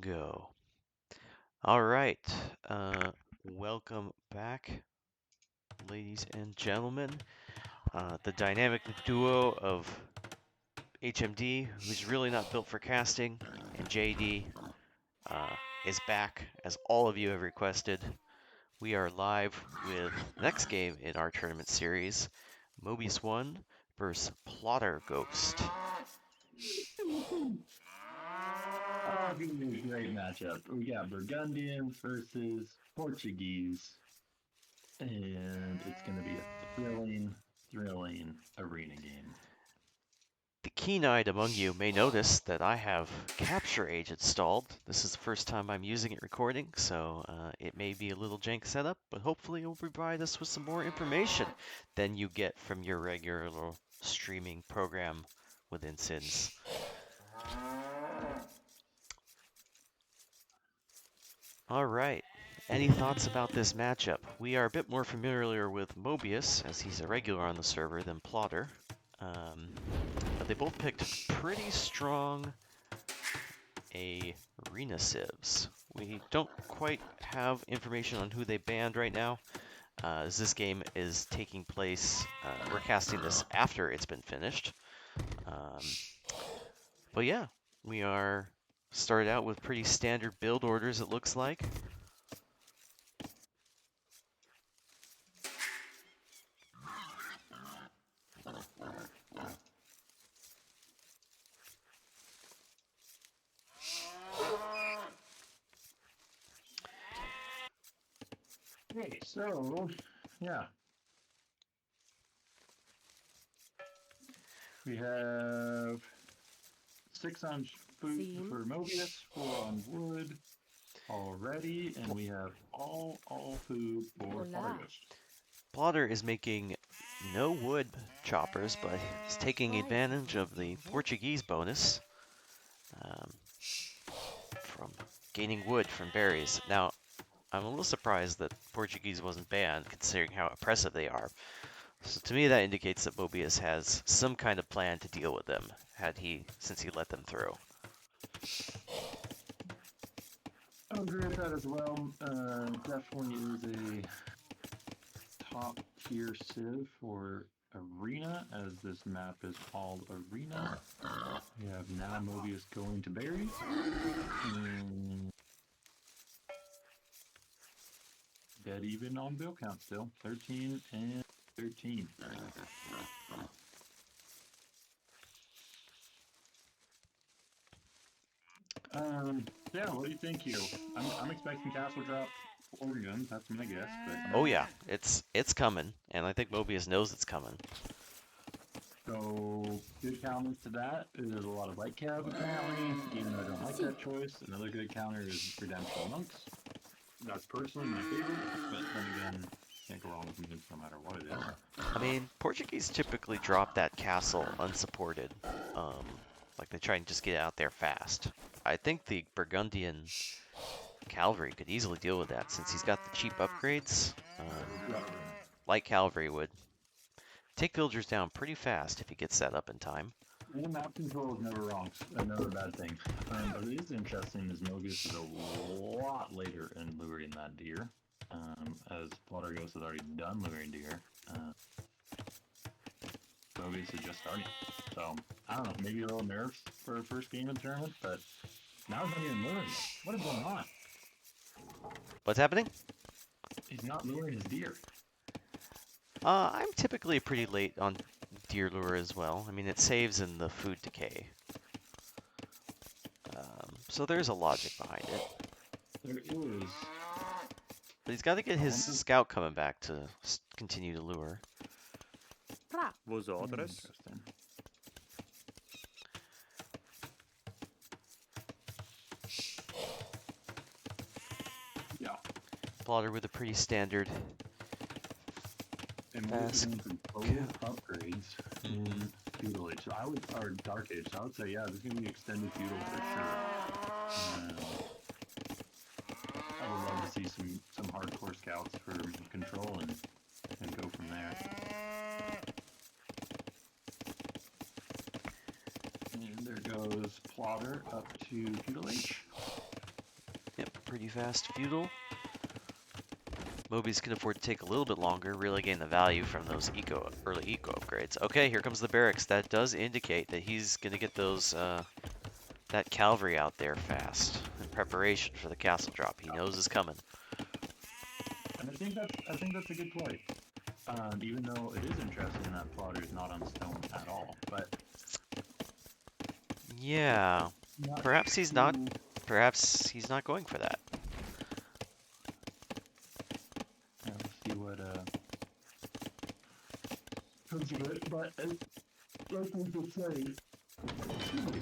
go. All right. Welcome back, ladies and gentlemen. The dynamic duo of HMD, who's really not built for casting, and JD is back, as all of you have requested. We are live with the next game in our tournament series, Mobius 1 versus Plotter Ghost. Oh, it's gonna be a great matchup. We got Burgundians versus Portuguese, and it's gonna be a thrilling arena game. The keen-eyed among you may notice that I have Capture Age installed. This is the first time I'm using it recording, so it may be a little jank setup, but hopefully it will provide us with some more information than you get from your regular little streaming program within Sins. All right. Any thoughts about this matchup? We are a bit more familiar with Mobius, as he's a regular on the server, than Plotter. But they both picked pretty strong arena civs. We don't quite have information on who they banned right now, as this game is taking place, we're casting this after it's been finished. But yeah, we are started out with pretty standard build orders, it looks like. Okay, so yeah, we have 6 on food for Mobius, 4 on wood already, and we have all food for August. Plotter is making no wood choppers, but he's taking advantage of the Portuguese bonus from gaining wood from berries. Now, I'm a little surprised that Portuguese wasn't banned, considering how oppressive they are. So to me, that indicates that Mobius has some kind of plan to deal with them, since he let them through. I agree with that as well. Definitely is a top tier civ for arena, as this map is called Arena. We have now Mobius going to berries. Dead even on bill count still. 13 and 13. Yeah, what do you think here? I'm expecting castle drop Oregon, that's my guess, but Oh yeah, it's coming, and I think Mobius knows it's coming. so good counters to that is a lot of light cab apparently, even though I don't like that choice. Another good counter is Redemption Monks. That's personally my favorite, but then again, can't go wrong with mutants no matter what it is. I mean, Portuguese typically drop that castle unsupported. Like they try and just get out there fast. I think the Burgundian cavalry could easily deal with that, since he's got the cheap upgrades. Light cavalry would take villagers down pretty fast if he gets that up in time. And map control is never wrong, never a bad thing. But it is interesting as Mobius is a lot later in luring that deer, as Plotter Ghost has already done luring deer. Mobius is just starting. So, I don't know, maybe a little nerves for a first game in the tournament, but now he's not even luring. What is going on? What's happening? He's not luring his deer. I'm typically pretty late on deer lure as well. I mean, it saves in the food decay. So there's a logic behind it. There is. But he's got to get his scout coming back to continue to lure. Vosotros? Yeah. Plotter with a pretty standard And fast upgrades in Feudal Age. So I would, or Dark Age. So I would say, yeah, this is going to be extended Feudal for sure. I would love to see some hardcore scouts for control and go from there. And there goes Plotter up to Feudal Age. pretty fast feudal. Mobius can afford to take a little bit longer, really gain the value from those early eco upgrades. Okay, here comes the barracks. That does indicate that he's going to get those that cavalry out there fast in preparation for the castle drop. He knows is coming. And I think that's a good play. Even though it is interesting that plotter is not on stone at all, but Yeah, not perhaps he's too... not. Perhaps he's not going for that. Yeah, let's see what comes of it. But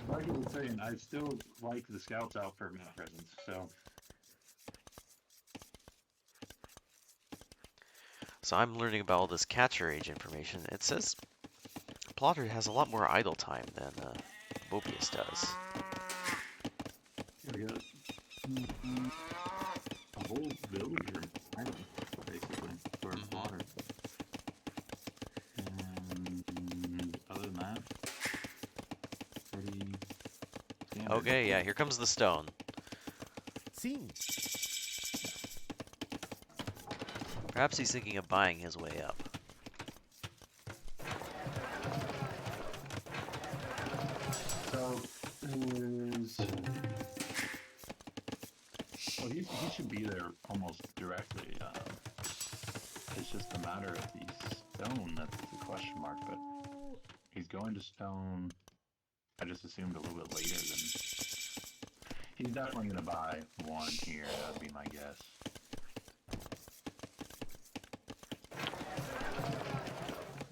like I was saying, I still like the scouts out for map presence. So I'm learning about all this catcher age information. It says Plotter has a lot more idle time than Mobius does. Here we go. A whole village here, basically, for Plotter. And other than that, pretty standard. Okay, yeah, here comes the stone. Sim. Perhaps he's thinking of buying his way up. So, well, he should be there almost directly. It's just a matter of the stone that's the question mark, but he's going to stone. I just assumed a little bit later than... He's definitely going to buy one here, that would be my guess.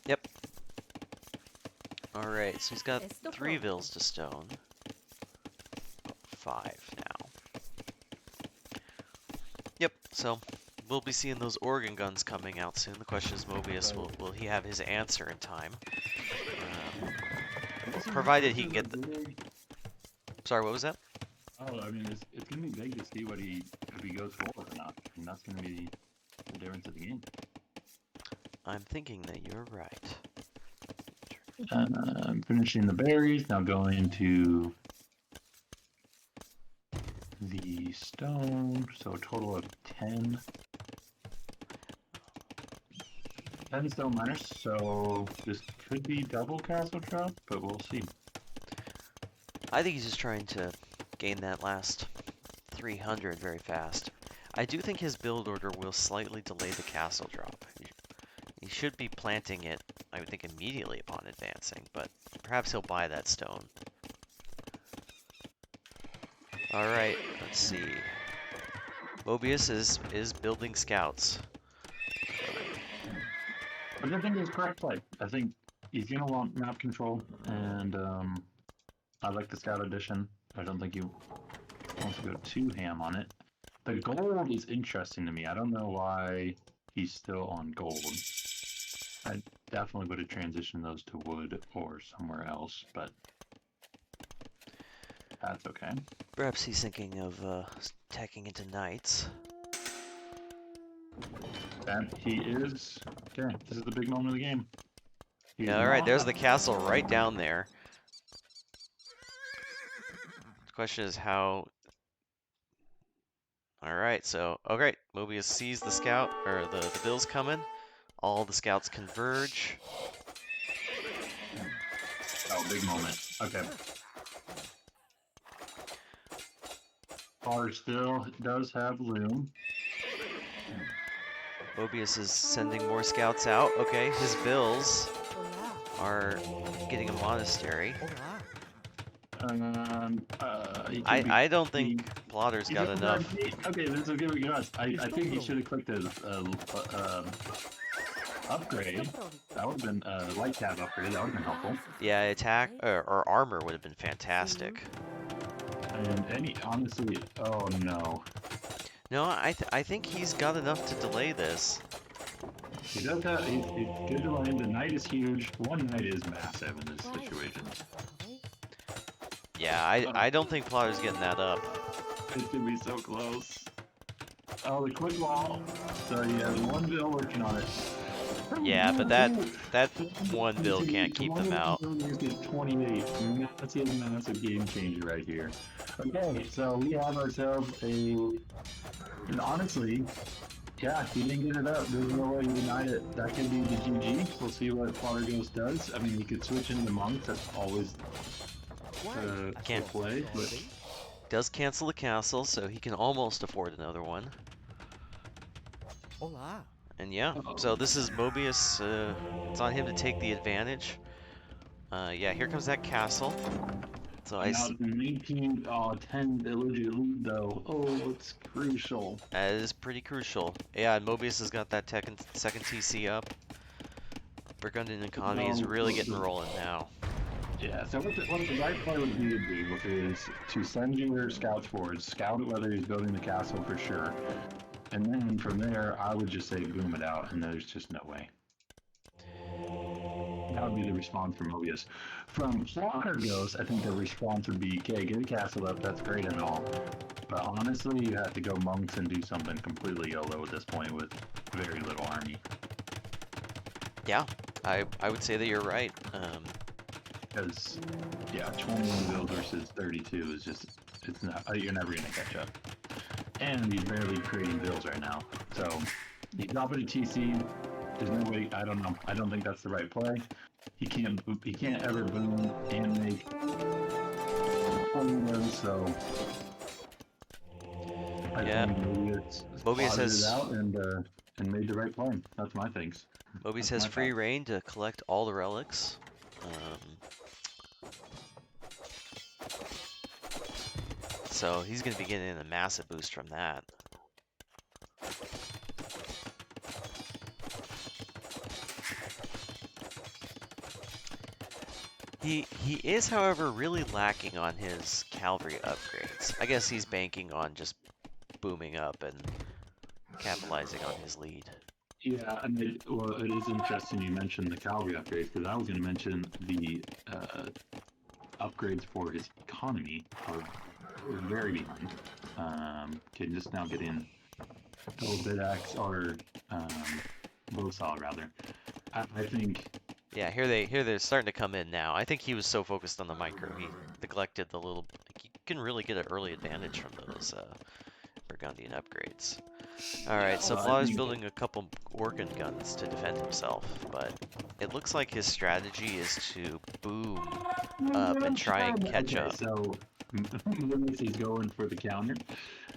Yep. Alright, so he's got 3 vills to stone. 5 now. Yep, so we'll be seeing those organ guns coming out soon. The question is, Mobius, will he have his answer in time? Provided he can get the... Sorry, what was that? Oh, I mean, it's going to be big to see if he goes forward or not. And that's going to be the difference of the game. I'm thinking that you're right. I'm finishing the berries, now going to the stone, so a total of 10. 10 stone miners, so this could be double castle drop, but we'll see. I think he's just trying to gain that last 300 very fast. I do think his build order will slightly delay the castle drop. He should be planting it, I would think, immediately upon advancing, but perhaps he'll buy that stone. Alright, let's see. Mobius is building scouts. But I think it's correct play. I think he's going to want map control, and I like the scout edition. I don't think he wants to go too ham on it. The gold is interesting to me. I don't know why he's still on gold. I definitely would have transitioned those to wood or somewhere else, but that's okay. Perhaps he's thinking of tacking into knights. And he is... Okay, this is the big moment of the game. Yeah, alright, there's the castle right down there. The question is how... Alright, so... Okay, Mobius sees the scout, or the bills coming. All the scouts converge. Oh, big moment. Okay. Potter still does have loom. Mobius is sending more scouts out. Okay, his bills are getting a monastery. I don't think Plotter's got enough. Okay, this will give it us. I think he should have clicked his upgrade. That would have been a light tab upgrade. That would have been helpful. Yeah, attack or armor would have been fantastic. And honestly, oh no. No, I think he's got enough to delay this. He does have. He's good to land. The knight is huge. One knight is massive in this situation. Yeah, I don't think Plotter's getting that up. It's gonna be so close. Oh, the quick wall. So yeah, one bill working on it. Yeah, but that one bill can't keep them out. 28. That's a massive game changer right here. Okay, so we have ourselves a. And honestly, yeah, he didn't get it up. There's no way he denied it. That could be the GG. We'll see what Potter Ghost does. I mean, he could switch into monks. That's always Why? the Can't. play, but Does cancel the castle, so he can almost afford another one. Hola. And yeah, so this is Mobius. It's on him to take the advantage. Yeah, here comes that castle. So I now 19, 10 illegal lead though. Oh, it's crucial. that is pretty crucial. Yeah, and Mobius has got that second TC up. Burgundian economy is really getting rolling now. Yeah, so what the right play would be to do is to send your scouts forward, scout whether he's building the castle for sure, and then from there, I would just say boom it out, and there's just no way. That would be the response from Mobius. From Soccer Ghost, I think the response would be, okay, get a castle up, that's great and all. But honestly, you have to go monks and do something completely YOLO at this point with very little army. Yeah, I would say that you're right. Because, yeah, 21 build versus 32 is just, it's not, you're never going to catch up. And he's barely creating builds right now. So, he's dropping a TC. There's no way, I don't know. I don't think that's the right play. He can't ever boom and make those, so. Yeah. Mobius has it out and made the right play. That's my things. Mobius has free reign to collect all the relics. So he's going to be getting a massive boost from that. He is, however, really lacking on his cavalry upgrades. I guess he's banking on just booming up and capitalizing on his lead. Yeah, and it is interesting you mentioned the cavalry upgrades, because I was going to mention the upgrades for his economy are very behind. Can just now get in double bidax or Bosal rather. I think. Yeah, here they're starting to come in now. I think he was so focused on the micro, he neglected the little. You can really get an early advantage from those Burgundian upgrades. All right, so Vlad is building a couple organ guns to defend himself, but it looks like his strategy is to boom up and try and catch up. So Mobius is going for the counter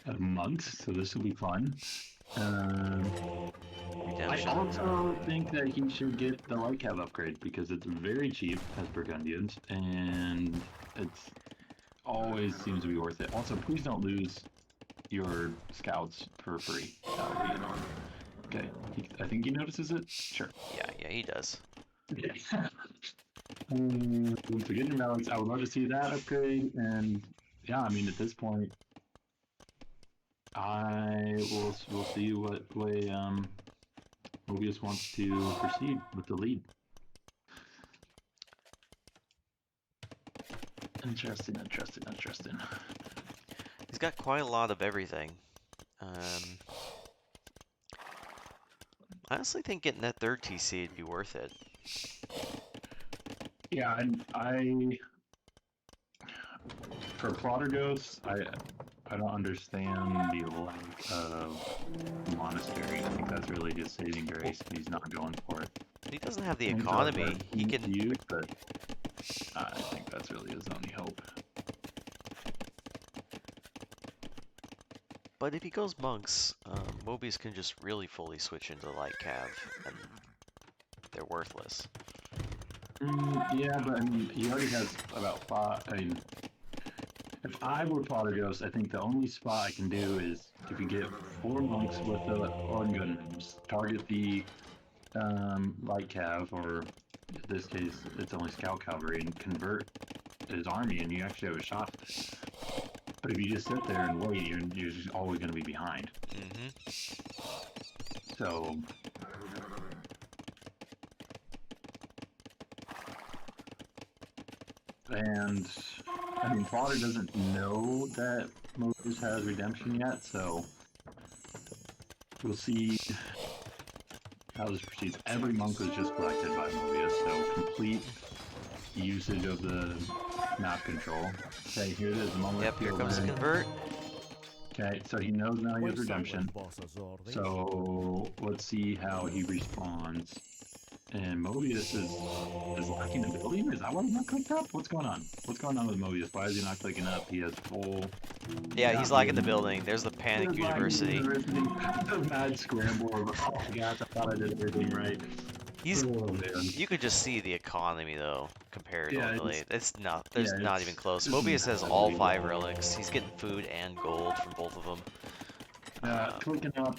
of monks, so this will be fun. I also think that he should get the light cav upgrade because it's very cheap as Burgundians, and it's always seems to be worth it. Also, please don't lose your scouts for free. Okay, I think he notices it. Sure. Yeah, he does. Okay. Forgetting balance, I would love to see that upgrade, and yeah, I mean at this point, we'll see what way Mobius wants to proceed with the lead. Interesting. He's got quite a lot of everything. I honestly think getting that third TC would be worth it. Yeah, and for Plotter Ghosts, I don't understand the lack of monastery. I think that's really his saving grace. He's not going for it. He doesn't have the economy. He can use, but I think that's really his only hope. But if he goes monks, Mobius can just really fully switch into light cav, and they're worthless. Yeah, but I mean, he already has about 5. I mean, if I were Potter Ghost, I think the only spot I can do is if you get 4 monks with the organ guns, target the light cav, or in this case, it's only scout cavalry, and convert his army, and you actually have a shot. But if you just sit there and wait, you're just always going to be behind. So. And, I mean, Potter doesn't know that Mobius has redemption yet, so we'll see how this proceeds. Every monk was just collected by Mobius, so complete usage of the map control. Okay, here it is. The moment Yep, here field comes the in. convert. Okay, so he knows now he Why has redemption. silence boss's orders? So let's see how he responds. And Mobius is locking the building? Is that why he's not clicked up? What's going on? What's going on with Mobius? Why is he not clicking up? He has full... Yeah, he's locking the building. There's the Panic University. The mad scramble of, oh my gosh, I thought I did everything right. He's. Oh, man. You could just see the economy though, comparatively. Yeah, It's not. There's not it's even close. just Mobius has massively all 5 low. relics. He's getting food and gold from both of them. Clicking up.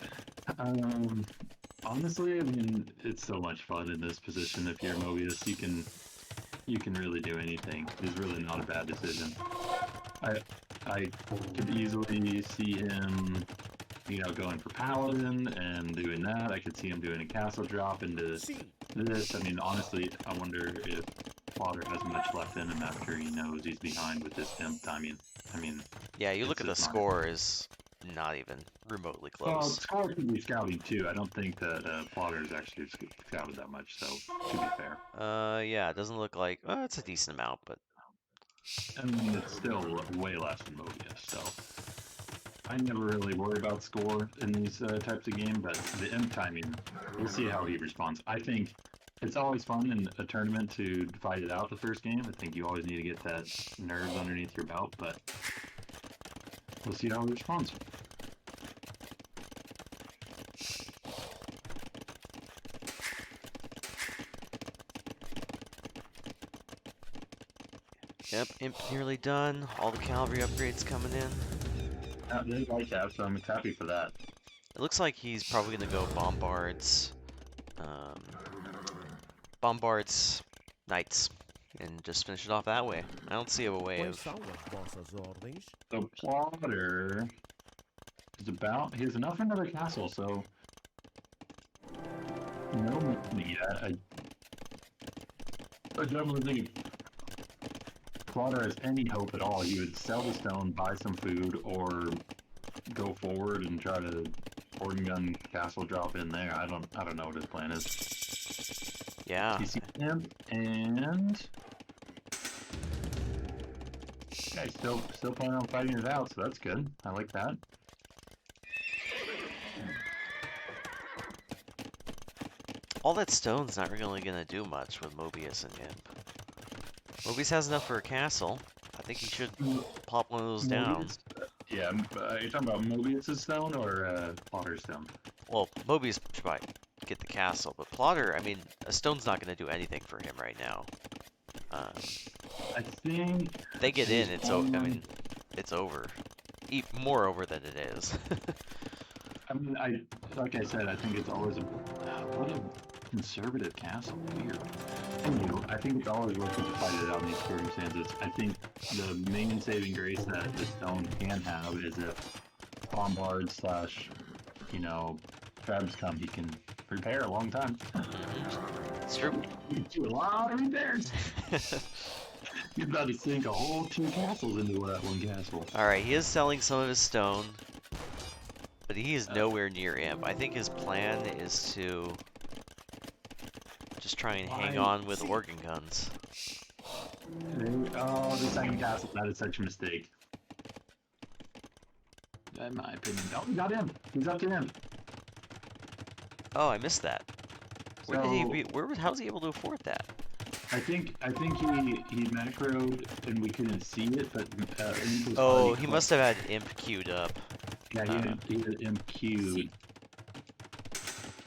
Honestly, I mean, it's so much fun in this position. If you're Mobius, you can really do anything. It's really not a bad decision. I could easily see him, going for Paladin and doing that. I could see him doing a castle drop into this. I mean, honestly, I wonder if Plotter has much left in him after he knows he's behind with this imp timing. I mean, Yeah, you look at the just not- score is not even remotely well, close. Scar could be scouting too. I don't think that Plotter's actually scouted that much, so to be fair. Yeah, it doesn't look like. Well, it's a decent amount, but I mean, it's still way less than Mobius, so I never really worry about score in these types of games, but the imp timing, we'll see how he responds. I think it's always fun in a tournament to fight it out the first game. I think you always need to get that nerves underneath your belt, but we'll see how he responds. yep, imp nearly done. All the cavalry upgrades coming in. They like that, so I'm happy for that. It looks like he's probably gonna go bombards, knights, and just finish it off that way. I don't see a way Why of. silence boss's orders? So Plotter is about, he has enough for another castle, so no need. I definitely think if Plotter has any hope at all, he would sell the stone, buy some food, or go forward and try to organ gun castle drop in there. I don't know what his plan is. Yeah. You see him, and yeah, he's still planning on fighting it out, so that's good. I like that. All that stone's not really gonna do much with Mobius and Imp. Mobius has enough for a castle. I think he should pop one of those down. Yeah, you're talking about Mobius' stone or Plotter's stone? Well, Mobius should probably get the castle, but Plotter, I mean, a stone's not gonna do anything for him right now. I think They get in, it's I mean, it's over. More over than it is. I mean, like I said, I think it's always what a conservative castle. Weird. Anyway, I think it's always worth it to fight it out in these circumstances. I think the main saving grace that the stone can have is if bombard / crabs come, he can repair a long time. It's true. He can do a lot of repairs. He's about to sink a whole 2 castles into that one castle. Alright, he is selling some of his stone, but he is nowhere near Imp. I think his plan is to just try and hang on with organ guns. Oh, the second castle, that is such a mistake. In my opinion. Oh, he got him. He's up to him. Oh, I missed that. Where did he be? How's he able to afford that? I think he macroed and we couldn't see it, but Imp was Oh, already he must have had Imp queued up. Yeah, he had Imp queued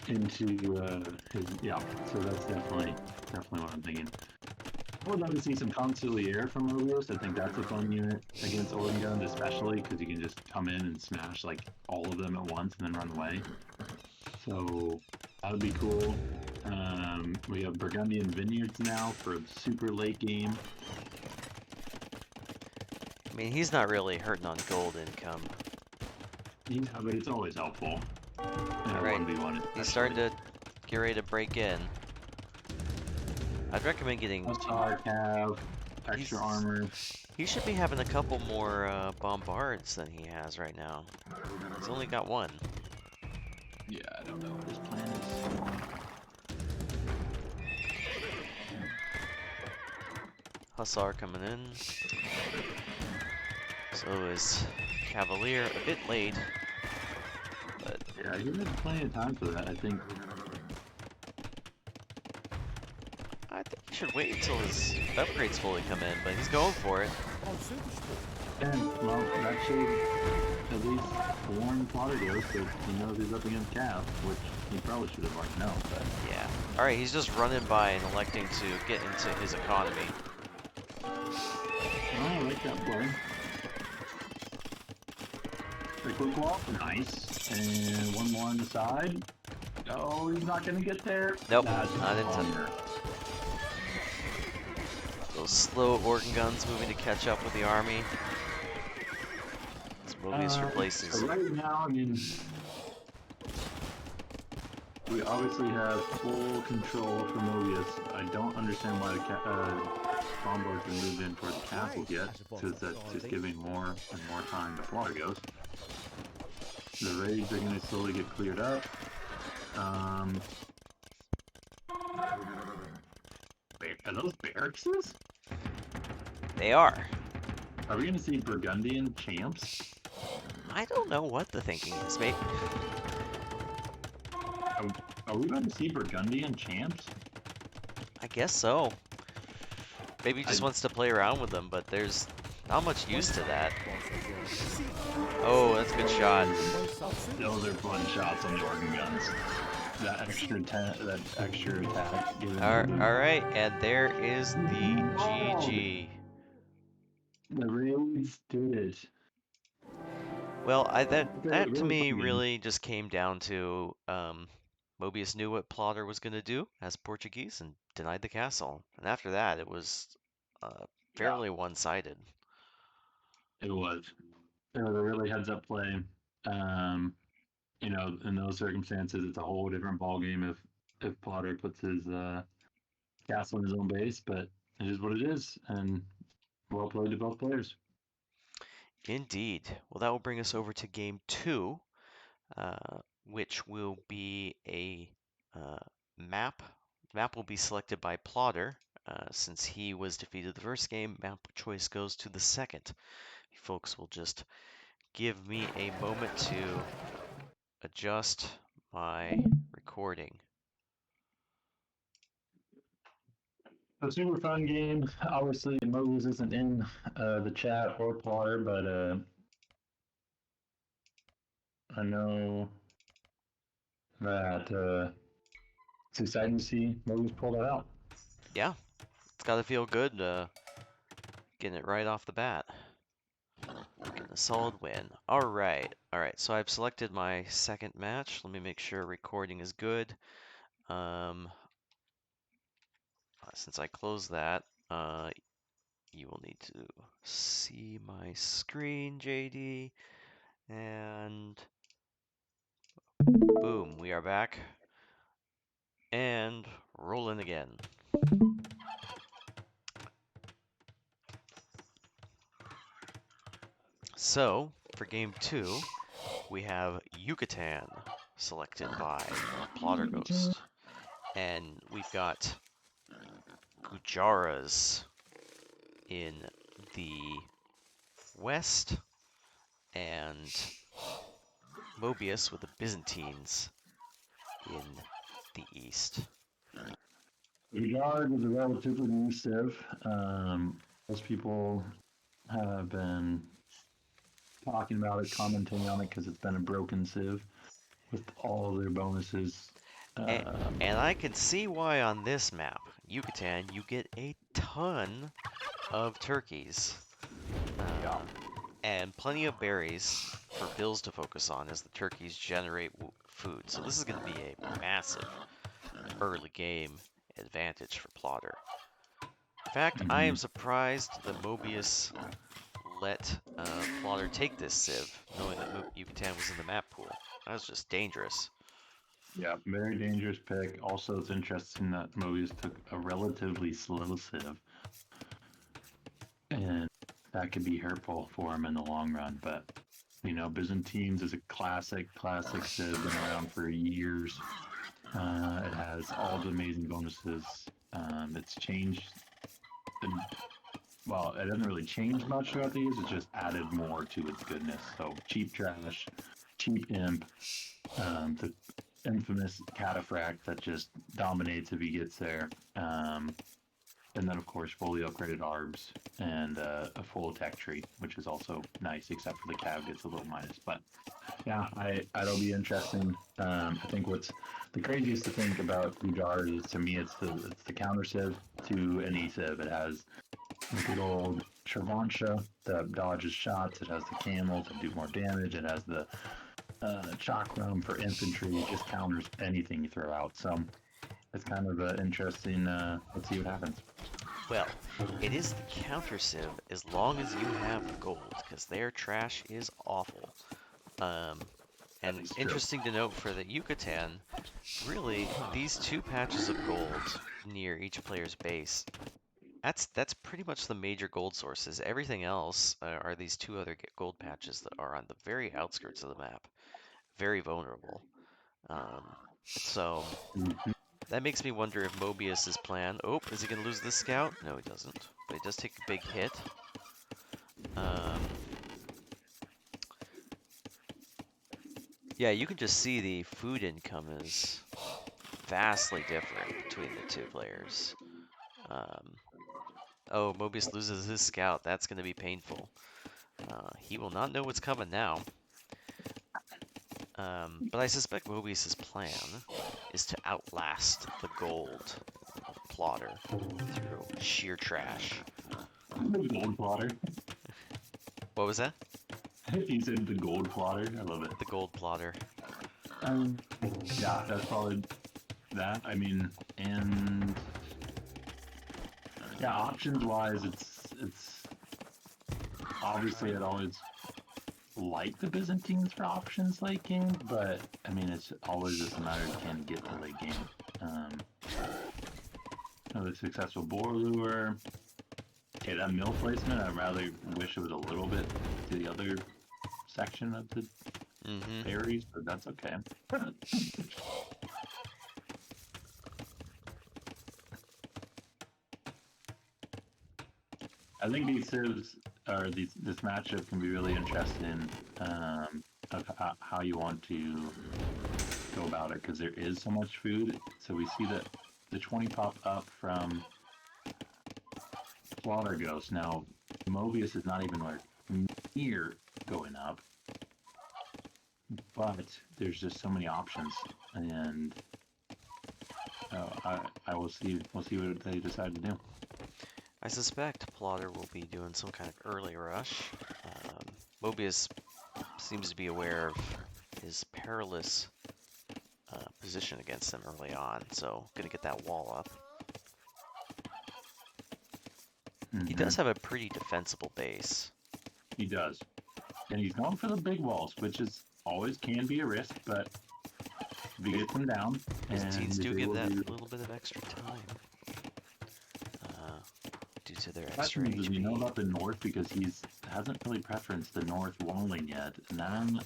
into his, yeah. So that's definitely what I'm thinking. I would love to see some Consigliere from Mobius. I think that's a fun unit against Organ Guns, especially because you can just come in and smash like all of them at once and then run away. So that would be cool. We have Burgundian Vineyards now for a super late game. I mean, he's not really hurting on gold income. Yeah, but it's always helpful. Right. He's starting to get ready to break in. I'd recommend getting. Star Cav, extra armor. He should be having a couple more bombards than he has right now. He's only got one. Yeah, I don't know what his plan is. Hussar coming in. So is Cavalier a bit late. But Yeah, he had plenty of time for that. I think he should wait until his upgrades fully come in, but he's going for it. On Supersport. And, well, that should at least warn Flotterghost that he knows he's up against Cav, which he probably should have already known, but... Yeah. Alright, he's just running by and electing to get into his economy. Oh, I like that play. The quick walk, nice. And one more on the side. Oh, he's not gonna get there. Nope, That's not in time. bummer. Those slow organ guns moving to catch up with the army. As Mobius replaces. So right now, I mean, we obviously have full control for Mobius. I don't understand why the Bombard's been moved in for the castle yet, because that's just giving more and more time to Flotterghost. The raids are going to slowly get cleared up. Are those barracks? They are. Are we going to see Burgundian champs? I don't know what the thinking is, mate. Are we going to see Burgundian champs? I guess so. Maybe he just wants to play around with them, but there's not much use to that. Oh, that's a good shot. Those are fun shots on the organ guns. That extra attack. Alright, and there is the GG. The raids did it. Well, that Really to me fun game. really just came down to Mobius knew what Plotter was going to do as Portuguese and denied the castle. And after that, it was fairly one-sided. It was. It was a really heads-up play. You know, in those circumstances, it's a whole different ballgame if Plotter puts his castle in his own base, but it is what it is, and well played to both players. Indeed. Well, that will bring us over to game 2, which will be a map. Map will be selected by Plotter. Since he was defeated the first game, map choice goes to the second. You folks will just give me a moment to adjust my recording. A super fun game. Obviously, Mobius isn't in the chat or Plotter, but I know that it's exciting to see Mobius pull that out. Yeah, it's got to feel good getting it right off the bat. Getting a solid win. Alright, so I've selected my second match. Let me make sure recording is good. Since I closed that, you will need to see my screen, JD. And boom, we are back. And rolling again. So, for game 2, we have Yucatan selected by Plotter Ghost. And we've got Gujaras in the west, and Mobius with the Byzantines in the east. Regard is a relatively new civ. Most people have been talking about it, commenting on it, because it's been a broken civ with all of their bonuses. And I can see why on this map, Yucatan, you get a ton of turkeys. And plenty of berries for bills to focus on as the turkeys generate food. So this is going to be a massive early game advantage for Plotter. In fact, I am surprised that Mobius let Plotter take this civ, knowing that Yucatan was in the map pool. That was just dangerous. Yeah, very dangerous pick. Also, it's interesting that Mobius took a relatively slow civ. And that could be hurtful for him in the long run. But, you know, Byzantines is a classic civ, been around for years. It has all the amazing bonuses. It's changed well, it doesn't really change much throughout the years. It's just added more to its goodness. So cheap trash, cheap imp, the infamous cataphract that just dominates if he gets there. And then, of course, fully upgraded arbs and a full tech tree, which is also nice, except for the cav gets a little minus. But yeah, it'll be interesting. I think what's the craziest to think about Ujar is, to me, it's the counter civ to an E-civ. It has the good old Shravancha that dodges shots. It has the camel to do more damage. It has the chakram for infantry. It just counters anything you throw out. So it's kind of interesting. Let's see what happens. Well, it is the counter civ as long as you have gold, because their trash is awful. And is true. interesting to note for the Yucatan, really, these 2 patches of gold near each player's base, that's pretty much the major gold sources. Everything else are these 2 other gold patches that are on the very outskirts of the map. Very vulnerable. So that makes me wonder if Mobius's plan. Oh, is he gonna lose this scout? No, he doesn't. But he does take a big hit. Yeah, you can just see the food income is vastly different between the 2 players. Oh, Mobius loses his scout. That's gonna be painful. He will not know what's coming now. But I suspect Mobius's plan is to outlast the gold of Plotter through sheer trash. The gold plotter. What was that? He said the gold plotter. I love it. The gold plotter. Yeah, that's probably that. I mean, and yeah, options wise, it's obviously I'd always like the Byzantines for options late game, but I mean it's always just a matter of can get to late game. Another successful boar lure. Okay, that mill placement, I rather wish it was a little bit to the other section of the berries, but that's okay. I think these civs or this matchup can be really interesting of how you want to go about it, because there is so much food. So we see that the 20 pop up from Slaughter Ghost. Now Mobius is not even like near going up, but there's just so many options, and I will see. We'll see what they decide to do. I suspect Plotter will be doing some kind of early rush. Mobius seems to be aware of his perilous position against them early on, so gonna get that wall up. He does have a pretty defensible base. He does. And he's going for the big walls, which is always can be a risk, but if he gets them down, His and teams do they give will that be- little bit of extra time due to their extra Questions is we know HP. about the north because he's hasn't really preferenced the north walling yet, and then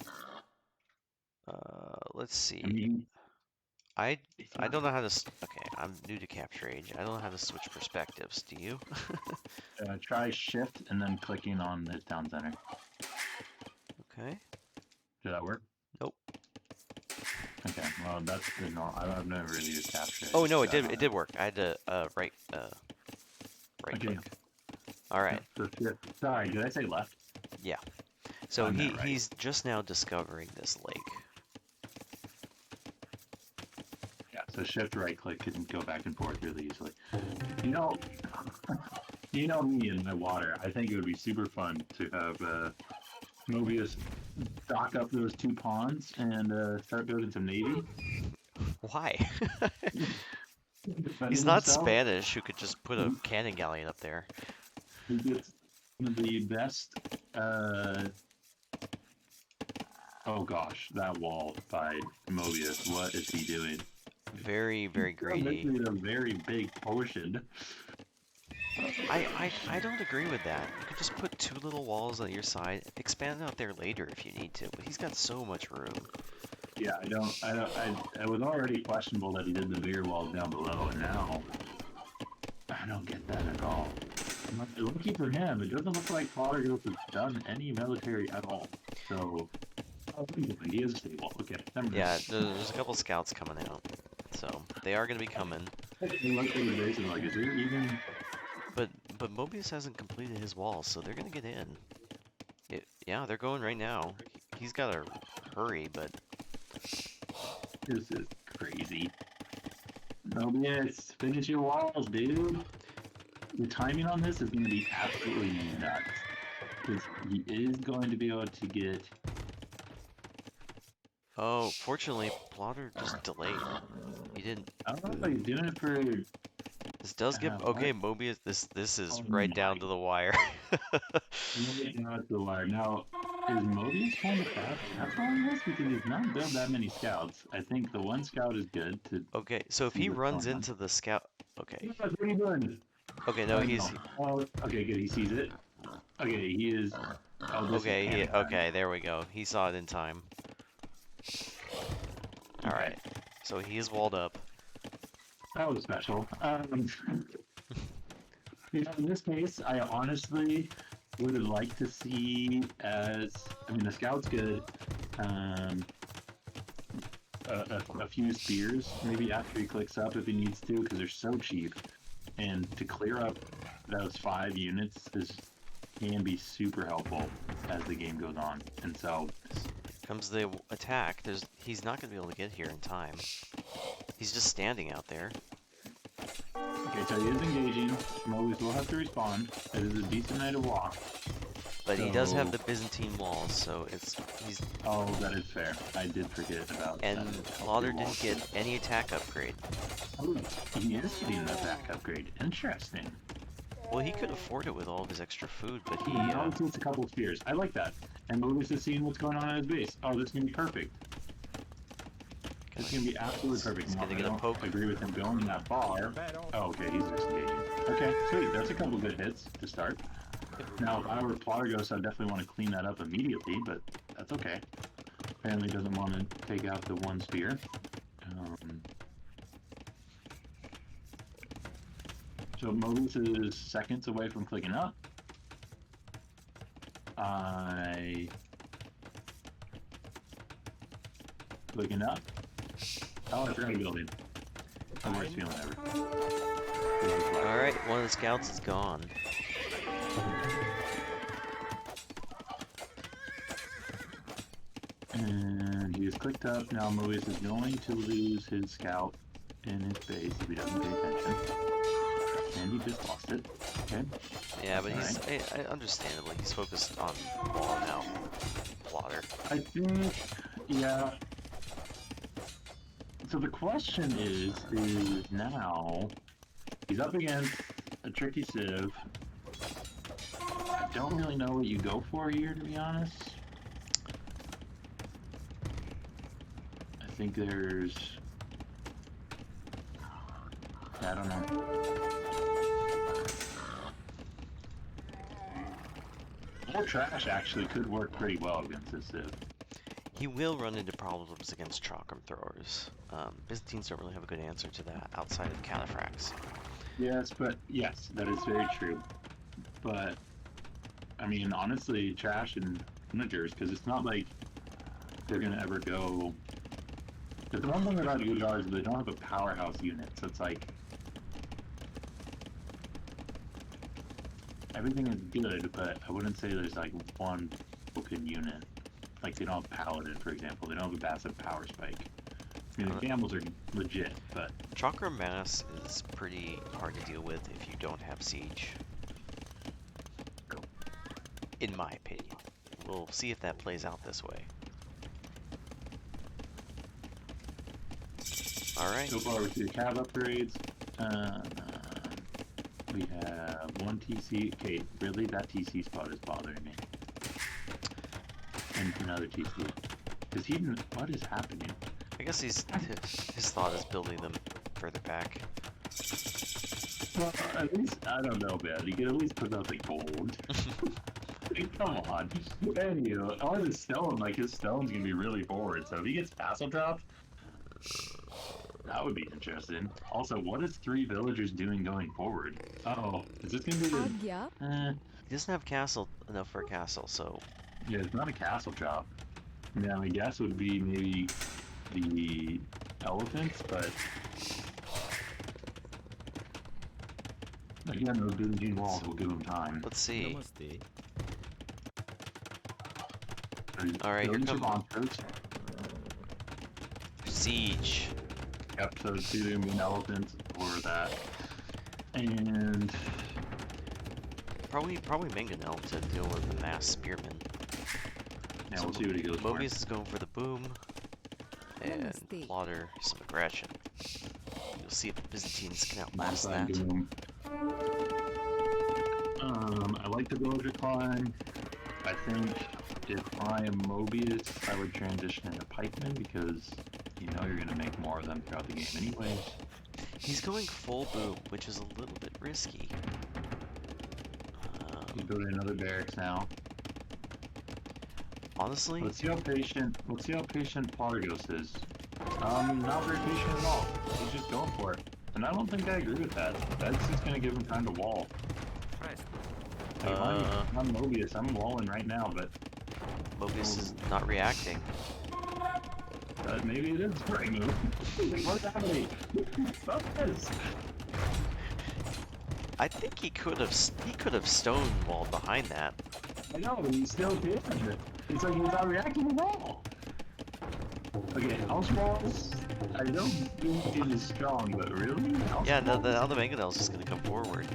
Let's see. I mean, I it's I not- don't know how to. Okay, I'm new to Capture Age. I don't know how to switch perspectives. Do you? try shift and then clicking on the down center. Okay. Did that work? Nope. Okay, well that's the normal. I've never really used capture. Oh no, it did. It did work. I had to right Okay. click. All right. So shift. Sorry, did I say left? Yeah. So I meant right. he's just now discovering this lake. Yeah. So shift right click and go back and forth really easily. You know, you know me and my water. I think it would be super fun to have Mobius dock up those 2 ponds and start building some navy. Why? Defending He's not himself. Spanish who could just put a cannon galleon up there. He gets the best. Oh gosh, that wall by Mobius. What is he doing? Very, very greedy. Making it a very big portion. I don't agree with that. You could just put 2 little walls on your side, expand out there later if you need to, but he's got so much room. Yeah, it was already questionable that he did the bigger walls down below, and now I don't get that at all. Lucky for him, it doesn't look like Polygraph has done any military at all. So, oh, he is stable. Okay, Yeah, there's a couple scouts coming out, so they are going to be coming. Look at the base and like, is there even? But Mobius hasn't completed his walls, so they're going to get in. Yeah, they're going right now. He's got to hurry, but This is crazy. Mobius, finish your walls, dude. The timing on this is going to be absolutely nuts. Because he is going to be able to get. oh, fortunately, Plotter just delayed. He didn't. I don't know if he's doing it for. This does give. Okay, Mobius. This is Oh right my. down to the wire. Now it's the wire. Now, is Mobius kind of fast? That's all he has because he's not built that many scouts. I think the one scout is good to. Okay, so if see he what's runs going on. into the scout. Okay. What are you doing? Okay, no, he's. Oh, okay, good. He sees it. Okay, he is. Oh, this Okay, is he, panic time. okay, there we go. He saw it in time. All right, so he is walled up. That was special. You know, in this case, I honestly would have liked to see the scout's good. A few spears, maybe after he clicks up if he needs to, because they're so cheap. And to clear up those 5 units can be super helpful as the game goes on. And so Comes the attack. He's not gonna be able to get here in time. He's just standing out there. okay, so he is engaging. Mobius will have to respond. It is a decent night of walk. But he does have So- the Byzantine walls, so he's Oh, that is fair. I did forget about and that. Plotter didn't get any attack upgrade. Oh, he is getting a back upgrade. Interesting. Well, he could afford it with all of his extra food, but he He always gets a couple of spears. I like that. And Mobius is seeing what's going on at his base. Oh, this is going to be perfect. This is going to be absolutely perfect. He's gonna I get a don't poke. agree with him going in that bar. Oh, okay, he's just engaging. Okay, sweet. That's a couple good hits to start. Now, if I were Plotter Ghost, I'd definitely want to clean that up immediately, but that's okay. Apparently doesn't want to take out the one spear. So Mobius is seconds away from clicking up. Clicking up. Oh, I forgot a building. The worst feeling ever. all right. One of the scouts is gone. And he is clicked up. Now Mobius is going to lose his scout in his base if he doesn't pay attention. And he just lost it. Okay. Yeah, but understandably he's focused on walling out Plotter. I think, yeah. So the question is now he's up against a tricky civ. I don't really know what you go for here, to be honest. I think there's, I don't know. More trash actually could work pretty well against this civ. He will run into problems against chakram throwers. Byzantines don't really have a good answer to that outside of cataphracts. Yes, that is very true. But I mean, honestly, trash and integers, because it's not like they're gonna ever go. But the one thing about Udar is they don't have a powerhouse unit, so it's like everything is good, but I wouldn't say there's like one broken unit. Like they don't have Paladin, for example. They don't have a massive power spike. I mean, the gambles are legit, but Chakra mass is pretty hard to deal with if you don't have siege. In my opinion. We'll see if that plays out this way. Alright. so far with the cav upgrades, we have one TC. Okay, really, that TC spot is bothering me. And another TC. Because he didn't. What is happening? I guess his thought is building them further back. Well, at least, I don't know, man. You can at least put out the gold. Come on. Anyway, or the stone, like his stone's gonna be really forward. So if he gets passive dropped, That would be interesting. Also, what is 3 villagers doing going forward? Uh-oh, is this gonna be the... Agya. He doesn't have castle enough for a castle, so Yeah, it's not a castle job. Yeah, my guess would be maybe the elephants, but... Again, those Byzantine walls will give them time. let's see. Namaste. All right, here Building come- monsters. Siege. Yep, so it's either gonna be an elephant or that. And... Probably Mangonel to deal with the mass spearmen. Yeah, So we'll see what he goes for. Mobius is going for the boom, and Namaste. Plotter some aggression. You'll see if the Byzantines can outlast Alongside that. Doom. I like the villager climb. I think if I am Mobius, I would transition into pikemen because you know you're gonna make more of them throughout the game anyways. He's going full boom, which is a little bit risky. He's building another barracks now. Honestly, Let's see how patient Polygus is. Not very patient at all. He's just going for it. And I don't think I agree with that. That's just gonna give him time to wall. Like, I'm Mobius, I'm walling right now, but Mobius is not reacting. maybe it is the right move. What's happening? Stop this! I think he could have stonewalled behind that. I know, but he still did. It's like he's not reacting at all. Okay, house walls. I don't think it is strong, but really? House Yeah, no, walls? now the Mangonel's just gonna come forward.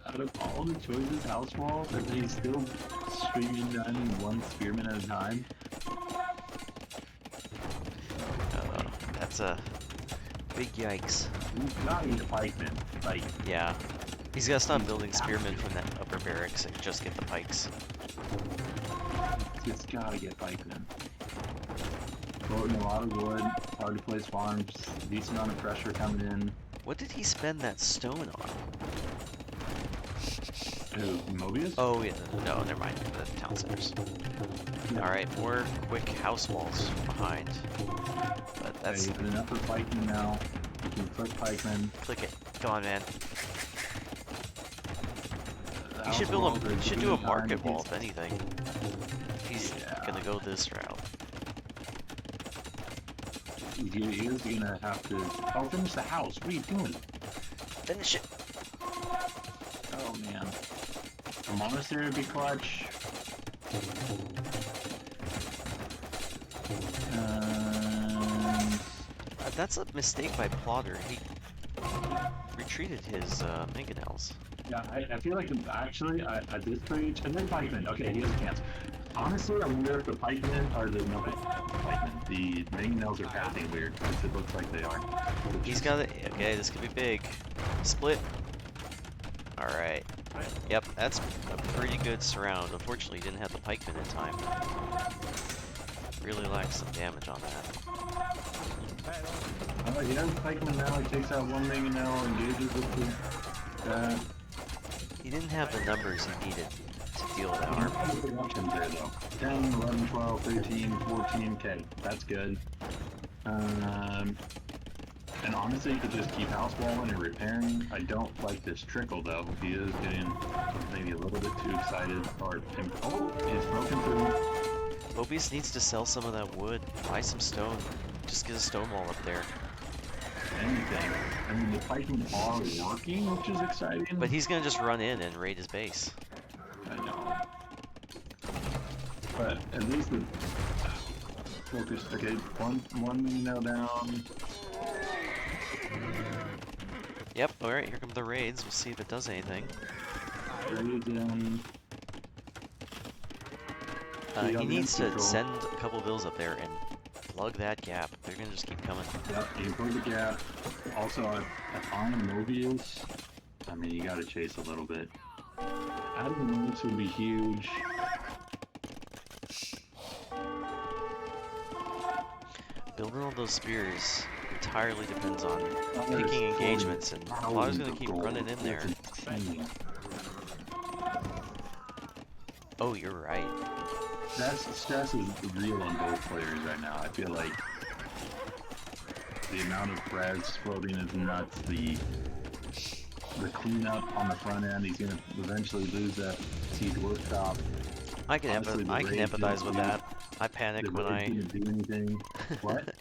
Out of all the choices, house walls, and he's still streaming down one spearman at a time. That's a big yikes. He's gotta get a pikeman. Like, Yeah. He's gotta stop building spearmen from that upper barracks and just get the pikes. just gotta get pikemen. Loading a lot of wood, hard to place farms, decent amount of pressure coming in. What did he spend that stone on? Who, Mobius? Oh, yeah, no, never mind. The town centers. Alright, more quick house walls behind. But that's... Okay, he's enough for pikemen now. You can click pikemen. Click it. Come on, man. You House should walls build are a... You should good do a time. market wall, if anything. He's Yeah. gonna go this route. He is gonna have to... Oh, finish the house. What are you doing? Finish it! Oh, man. A monastery would be clutch. That's a mistake by Plotter. He retreated his mangonels. Yeah, I feel like actually at this stage, and then pikemen. Okay, he has a chance. Honestly, I wonder if the pikemen are the no, not the pikemen. The mangonels are pathing weird because it looks like they are. He's got it. Okay, this could be big. Split. Alright. Yep, that's a pretty good surround. Unfortunately, he didn't have the pikemen in time. Really lacks some damage on that. He has pikemen now. He takes out one mangonel, engages with the. He didn't have the numbers he needed to deal with that army. The options there though. 10, 11, 12, 13, 14. Okay, that's good. And honestly, you could just keep house walling and repairing. I don't like this trickle though. He is getting maybe a little bit too excited. Or oh, he's broken through. Mobius needs to sell some of that wood. Buy some stone. Just get a stone wall up there. Anything. I mean, the pikemen are working, which is exciting. But he's gonna just run in and raid his base. I know. But at least the focus. Okay, one now down. Yep, alright, here come the raids. We'll see if it does anything. Raids in. He needs to send a couple bills up there and plug that gap. They're gonna just keep coming. Yep, you plug the gap. Also, if I'm Mobius, I mean, you gotta chase a little bit. Adding Moats would be huge. Building all those spears entirely depends on That is picking engagements, and Plotter's gonna thousands keep of running gold. in there. That's insane. Oh, you're right. Stress is real on both players right now. I feel like The amount of res floating is nuts. The cleanup on the front end, he's gonna eventually lose that siege workshop. I can Honestly, the raid empathize didn't with do- that. I panic The when raid didn't do anything. What?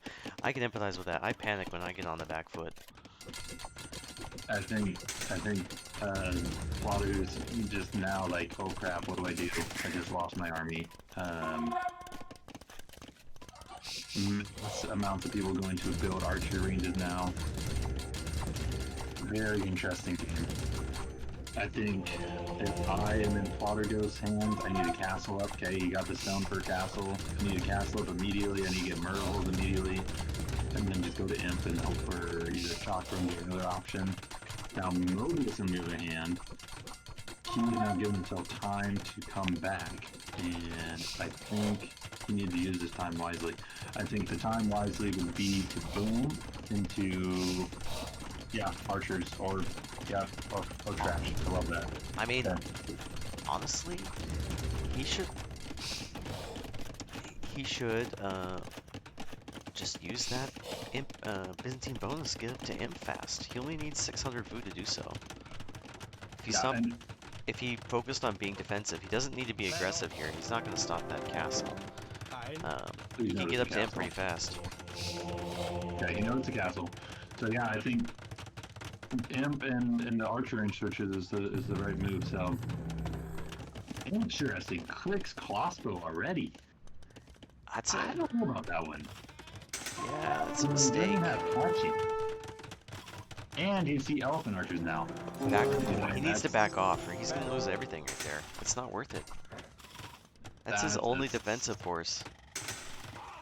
I can empathize with that. I panic when I get on the back foot. I think Slaughter's just now like, oh crap, what do I do? I just lost my army. Amounts of people going to build archery ranges now. Very interesting game. I think if I am in Slaughter's hands, I need a castle up. Okay, you got the stone for a castle. I need a castle up immediately. I need to get murder holes immediately. And then just go to Imp and hope for either a shock room or another option. Now, Mobius, on the other hand, he's now giving himself time to come back. And I think he needs to use his time wisely. I think the time wisely would be to boom into, yeah, archers or trash. I love that. I mean, Yeah. honestly, he should just use that Byzantine bonus to get up to Imp fast. He only needs 600 food to do so. If he focused on being defensive, he doesn't need to be aggressive here. He's not going to stop that castle. He can get up to Imp pretty fast. Yeah, he knows it's a castle. So yeah, I think Imp and the archer range switches is the right move. So interesting. Clicks crossbow already. I don't know about that one. Yeah, that's a He mistake. doesn't have catching. And you see elephant archers now. He needs to back off, or he's gonna lose everything right there. It's not worth it. That's his only defensive force.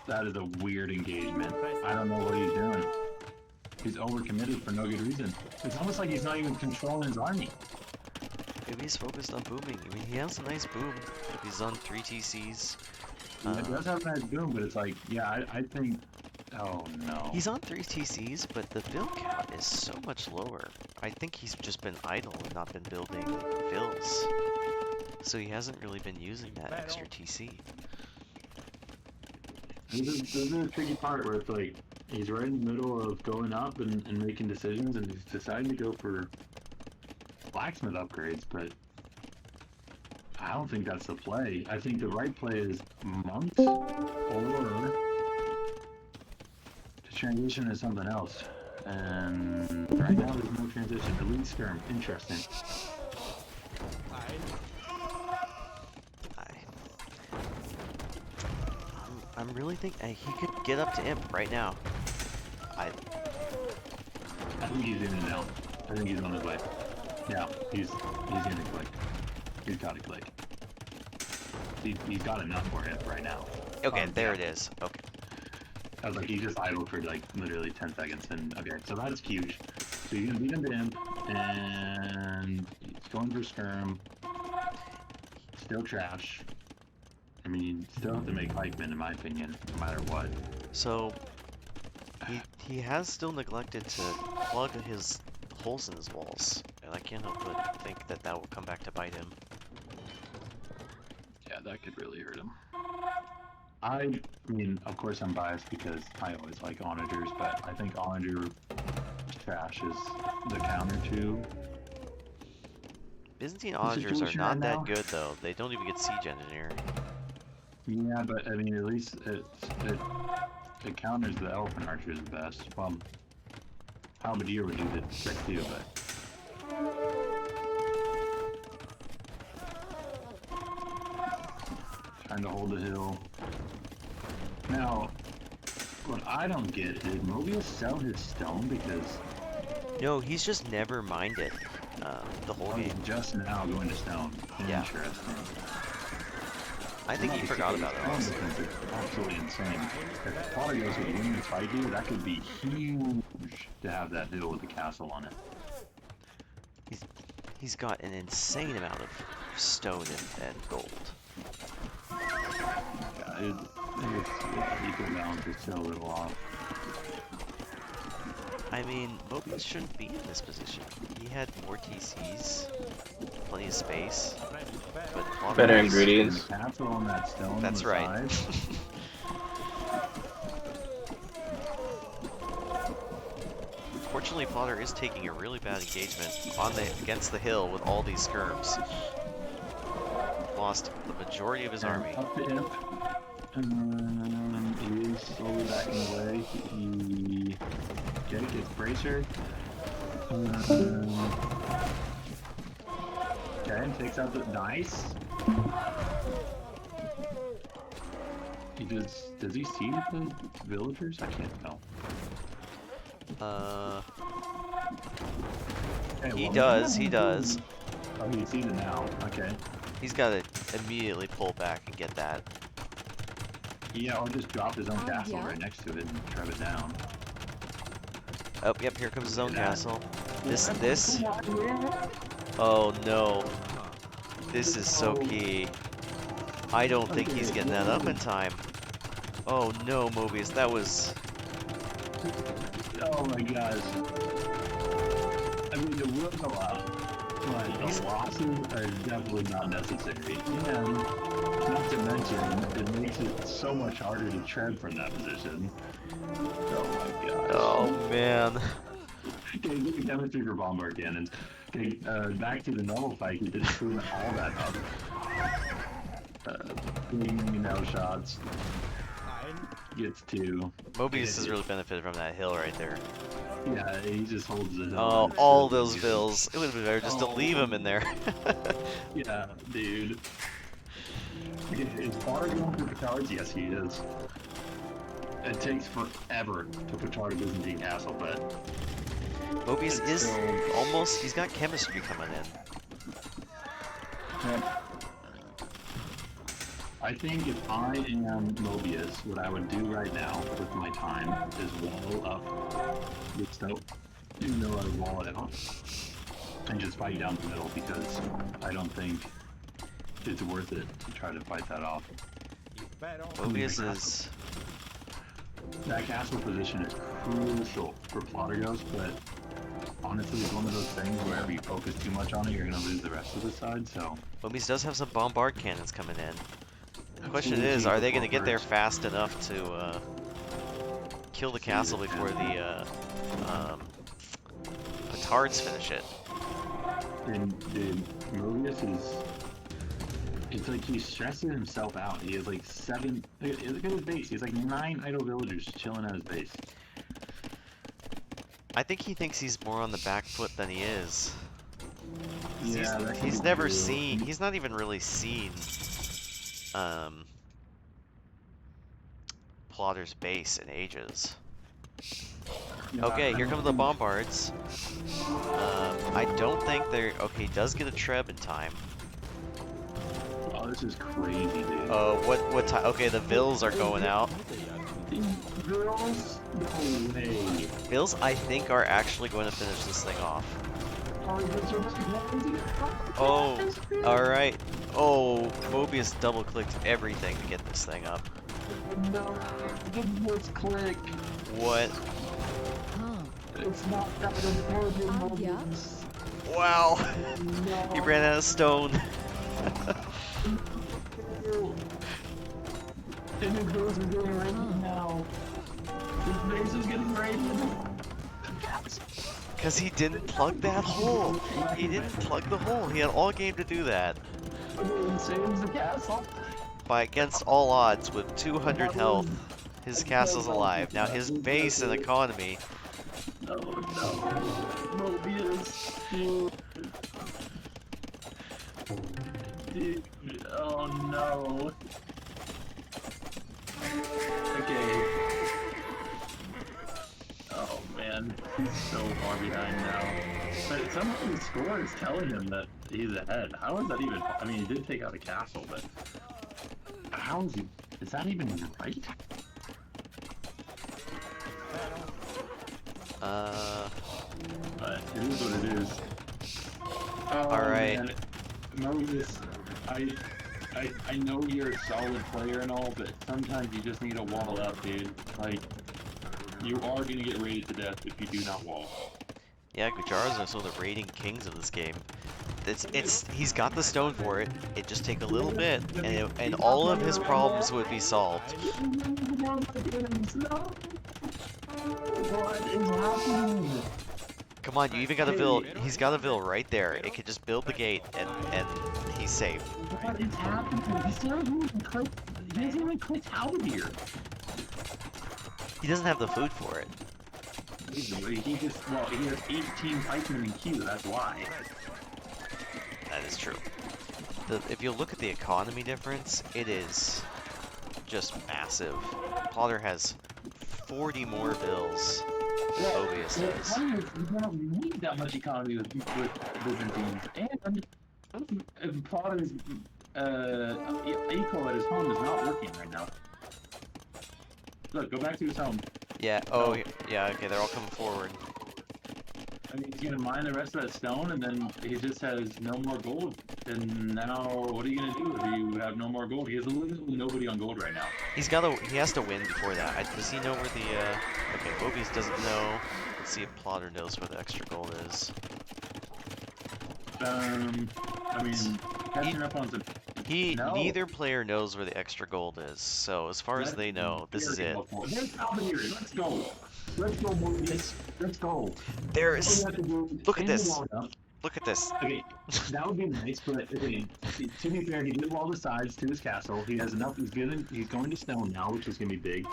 That is a weird engagement. I don't know what he's doing. He's overcommitted for no good reason. It's almost like he's not even controlling his army. Maybe he's focused on booming. I mean, he has a nice boom. He's on 3 TCs. It does have a nice boom, but it's like, yeah, I think... Oh, no. He's on 3 TCs, but the build count is so much lower. I think he's just been idle and not been building fills. So he hasn't really been using that extra TC. This is a tricky part where it's like, he's right in the middle of going up and making decisions, and he's deciding to go for blacksmith upgrades, but I don't think that's the play. I think the right play is monks or to transition to something else. And right now there's no transition. Elite skirm, interesting. I'm really thinking he could get up to Imp right now. I think he's in it now. I think he's on his way. Yeah, he's in it click. He's got it click. He's got enough for it right now. Okay, there it is. Okay. I was like, he just idled for like literally 10 seconds, and okay, so that's huge. So you're gonna beat him to Imp, and he's going for skirm. Still trash. I mean, you still have to make pikemen, in my opinion, no matter what. So he has still neglected to plug his holes in his walls, and I can't help but think that will come back to bite him. Yeah, that could really hurt him. I mean, of course I'm biased because I always like onagers, but I think onager trash is the counter to... Byzantine onagers are not that good, though. They don't even get siege engineer. Yeah, but I mean, at least it counters the elephant archers the best. Well, halberdier would do the trick too, but... Trying to hold the hill. Now, what I don't get is Mobius sell his stone because... No, he's just never minded the whole game. Just now going to stone. Yeah. Interesting. I think he forgot about it. Honestly. Absolutely insane. If Potter goes with win this fight, dude, that could be huge to have that hill with the castle on it. He's got an insane amount of stone and gold. Yeah, it's equal balance is still a little off. I mean, Mobius shouldn't be in this position. He had more TCs, plenty of space, but Better ingredients. The castle on that stone. That's on the right. side. unfortunately, Plotter is taking a really bad engagement on against the hill with all these skirms. Lost the majority of his army. Up the imp. He is slowly backing away. He gets bracer. Okay, and takes out the nice. Does he see the villagers? I can't tell. Okay, He well, does. He does. Oh, he sees it now. Okay. He's got to immediately pull back and get that. Yeah, or just drop his own castle right next to it and trap it down. Oh, yep, here comes his own castle. This. Oh no. This is so key. I don't think he's getting that up in time. Oh no, Mobius, that was... Oh my gosh. I mean, it will go out, but the losses are definitely not necessary. And, not to mention, it makes it so much harder to tread from that position. Oh my gosh. Oh man. Okay, we can demonstrate for bombard cannons. Okay, back to the normal fight, he didn't clean all that up. No shots. Gets two. Mobius has really benefited from that hill right there. Yeah, he just holds the hill. Oh, all those vills. It would have been better just to leave him in there. Yeah, dude. Is Potter going for Petards? Yes, he is. It takes forever to Petard a Byzantine castle, but... Mobius is almost... He's got chemistry coming in. Yep. I think if I am Mobius, what I would do right now with my time is wall up the stone. You know I would wall it out. And just fight down the middle because I don't think it's worth it to try to fight that off. Mobius is... That castle position is crucial for Plotter goes, but honestly it's one of those things where if you focus too much on it, you're going to lose the rest of the side, so... Mobius does have some bombard cannons coming in. The question is, are they going to get there fast enough to kill the castle before the Petards finish it? And Mobius is... It's like he's stressing himself out. He has like 7... Look at his base. He has like 9 idle villagers chilling at his base. I think he thinks he's more on the back foot than he is. Yeah, he's never seen... He's not even really seen... Plotter's base in ages. Okay, here come the bombards. I don't think they're... Okay, does get a treb in time. Oh, this is crazy, dude. What time? Okay, the vills are going out. Vills? No way. Vills, I think, are actually going to finish this thing off. Oh, alright. Oh, Mobius double-clicked everything to get this thing up. No, didn't misclick. What? It's not that important. Yeah. Wow! No. He ran out of stone. And his base is getting raided now. His base is getting raided. Because he didn't plug that hole. He didn't plug the hole. He had all game to do that. He saves the castle. By against all odds, with 200 health, his castle's alive. Now his base and economy. No, Mobius. Dude, oh no. Okay. Oh man, he's so far behind now. But somehow the score is telling him that he's ahead. How is that even? I mean, he did take out a castle, but how is he? Is that even right? But it is what it is. Oh, Alright. man. Moses, I know you're a solid player and all, but sometimes you just need to wall up, dude. Like, you are gonna get raided to death if you do not wall. Yeah, Gujaras are some of the raiding kings of this game. He's got the stone for it. It'd just take a little bit, and all of his problems would be solved. What is happening? Come on, you even got a Vil. He's got a Vil right there. It could just build the gate and he's safe. What is happening? He still hasn't even clicked. He hasn't even clicked Halberdier. He doesn't have the food for it. He just, well, he has 18 pikemen in queue, that's why. That is true. If you look at the economy difference, it is just massive. Plotter has 40 more Vils than Mobius does. You don't need that much economy with Byzantines. And Plotter's eco at his home is not working right now. Look, go back to his home. Yeah, oh, yeah, okay, they're all coming forward. I mean, he's gonna mine the rest of that stone, and then he just has no more gold. And now, what are you gonna do if you have no more gold? He has literally nobody on gold right now. He has to win before that. Does he know where the, okay, Mobius doesn't know. Let's see if Plotter knows where the extra gold is. I mean, catching up on some... No. Neither player knows where the extra gold is, so as far as they know, this is it. Let's go. Let's go, Mobius. Let's go. There's... Look at this. Look at this. Okay, that would be nice, but okay, to be fair, he did wall the sides to his castle. He has enough. He's going to stone now, which is going to be big.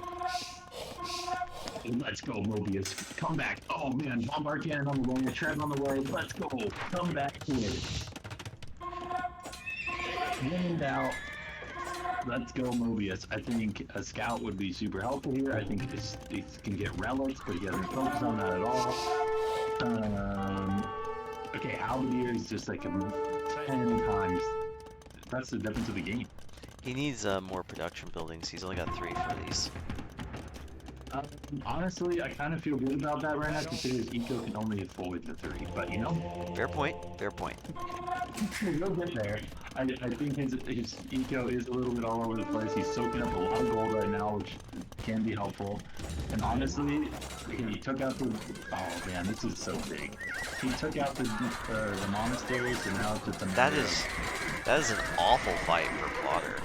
Let's go, Mobius. Come back. Oh man, bombard cannon on the way, tread on the way. Let's go. Come back to it. Wind out. Let's go, Mobius. I think a scout would be super helpful here. I think he can get relics, but he doesn't focus on that at all. Okay, Halberdier is just like 10 times. That's the difference of the game. He needs more production buildings. He's only got 3 for these. Honestly, I kind of feel good about that right now, considering his eco can only afford the 3. But you know, fair point. Fair point. He'll get there. I think his eco is a little bit all over the place. He's soaking up a lot of gold right now, which can be helpful. And honestly, he took out the... Oh man, this is so big. He took out the monasteries, and now it's just a matter that is an awful fight for Plotter.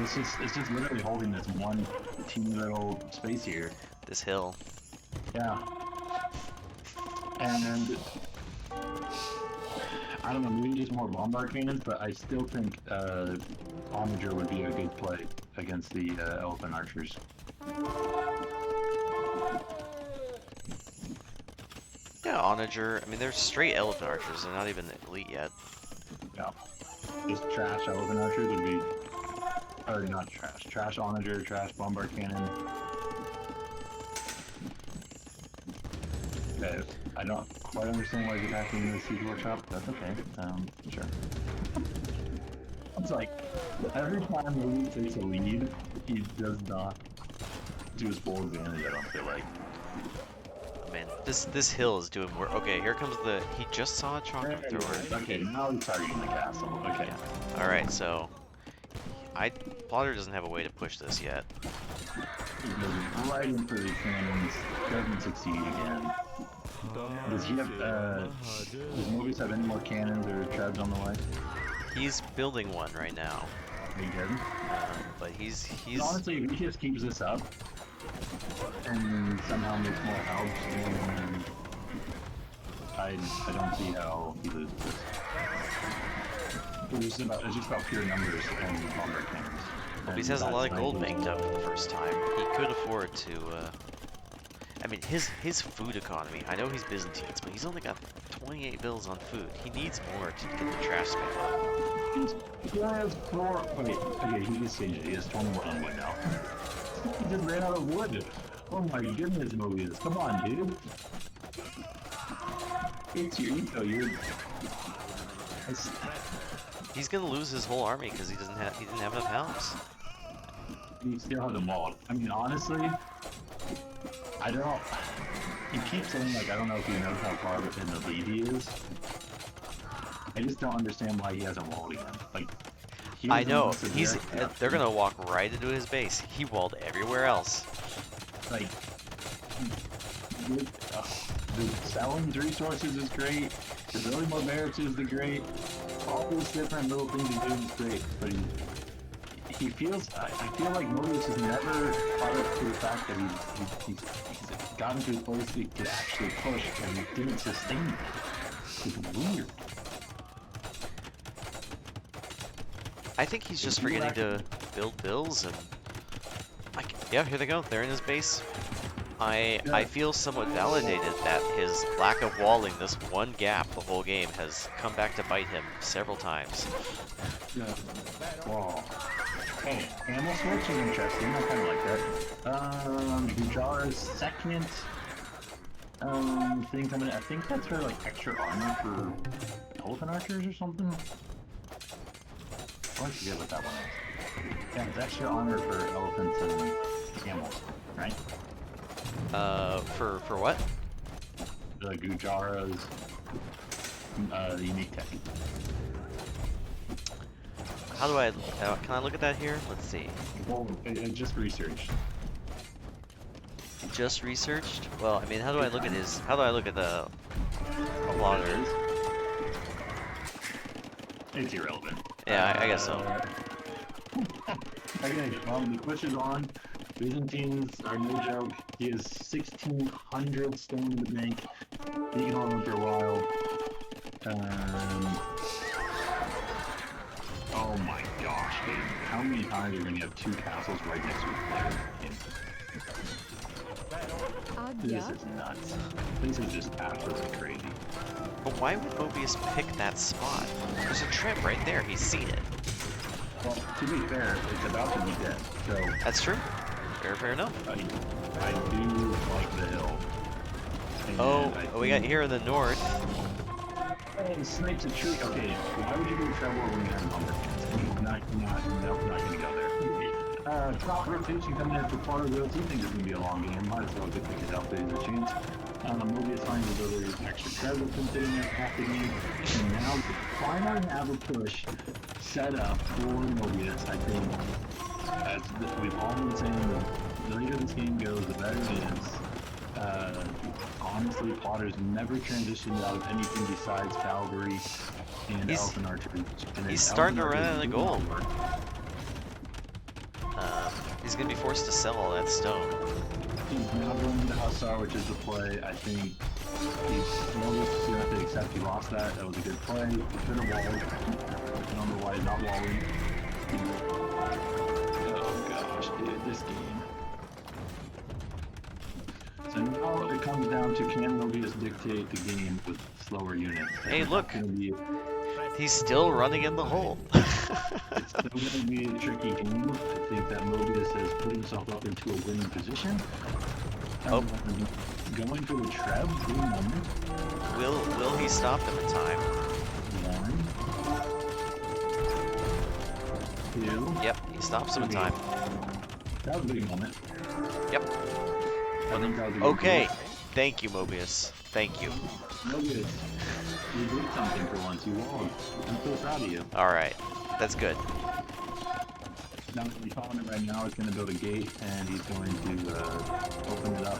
It's just literally holding this one teeny little space here. This hill. Yeah. And I don't know, maybe just more bombard cannons, but I still think Onager would be a good play against the elephant archers. Yeah, Onager. I mean, they're straight elephant archers. They're not even elite yet. Yeah. Just trash elephant archers would be... Or not trash. Trash Onager, trash bombard cannon. Okay, I don't quite understand why he's attacking in the siege workshop. That's okay. Sure. It's like, every time he takes a lead, he does not do his full advantage, I don't feel like. Man, this hill is doing work. Okay, here comes the... He just saw a chocolate thrower. Okay, now he's targeting the castle. Okay. Yeah. Alright, so... Plotter doesn't have a way to push this yet. He goes right in for the cannons, doesn't succeed again. Does he have, does Mobius have any more cannons or trebs on the way? He's building one right now. He did. But he's... Honestly, if he just keeps this up, and somehow makes more help, I don't see how he loses this. It's just about pure numbers and bombard cannons. Mobius has a lot of gold banked up for the first time. He could afford to, I mean, his food economy, I know he's Byzantines, but he's only got 28 bills on food. He needs more to get the trash spam up. He has 4... Wait, okay, he just changed it. He has 21 on wood now. He just ran out of wood. Oh my goodness, Mobius. Come on, dude. It's your eco, He's gonna lose his whole army because he didn't have enough helms. He still has them all. I mean, honestly, I don't... He keeps saying, like, I don't know if he knows how far in the lead he is. I just don't understand why he hasn't walled again. Like, I know. They're gonna walk right into his base. He walled everywhere else. Like, the selling resources is great. The building more barracks is great. All these different little things he's doing is great, but he feels... I feel like Mobius has never caught up to the fact that he's got into a place he could actually push and it didn't sustain it. It's weird. I think he's just forgetting to build bills and... yeah, here they go. They're in his base. I feel somewhat validated that his lack of walling this one gap the whole game has come back to bite him several times. Yeah. Wow. Hey, ammo switch is interesting. I kind of like that. Bujara's second thing coming in. I think that's her like extra armor for elephant archers or something. I always forget what that one is. Yeah, it's extra armor for elephants and camels, right? For what? The Gujara's unique tech. How do I, can I look at that here? Let's see. Well, it just researched. Just researched? Well, I mean, how do I look at his, how do I look at the plotters? It's irrelevant. Yeah, I guess so. Okay, well, the push is on. Byzantines are no joke. He has 1,600 stone in the bank. He can hold them for a while. Oh my gosh, dude. How many times are we going to have two castles right next to each other? This is nuts. This is just absolutely crazy. But why would Mobius pick that spot? There's a trip right there. He's seen it. Well, to be fair, it's about to be dead, so... That's true. Fair enough. I do like the hill. And Oh, we got here in the north. Oh, the snipes a tree. Okay, why would you go travel when you have lumber? Not gonna go there. Top rotation coming in for part of those. You think it's gonna be a long game? Might as well just pick it up. There's a chance. Mobius finds his other extra treasure considering that half the game, and now we finally have a push set up for Mobius. I think, as we've all been saying, the later this game goes, the better it is. Honestly, Potter's never transitioned out of anything besides cavalry and elephant archery. He's starting to run out of gold. He's gonna be forced to sell all that stone. He's now going into Hussar, which is the play. I think he's Mobius gonna have to accept he lost that. That was a good play. He could have walled. I don't know why he's not walling. Oh gosh, dude, this game. So now it comes down to can Mobius dictate the game with slower units. Hey, look! He's still running in the hole. It's still going to be a tricky game. I think that Mobius has put himself up into a winning position. Going for the Treb, good moment. Will he stop them in time? One. Two. Yep, he stops him in time. That was a big moment. Yep. I think that was a good Okay, goal. thank you, Mobius. Thank you. Mobius, you did something for once. You won. I'm so proud of you. Alright, that's good. Now, the opponent right now is going to build a gate, and he's going to open it up.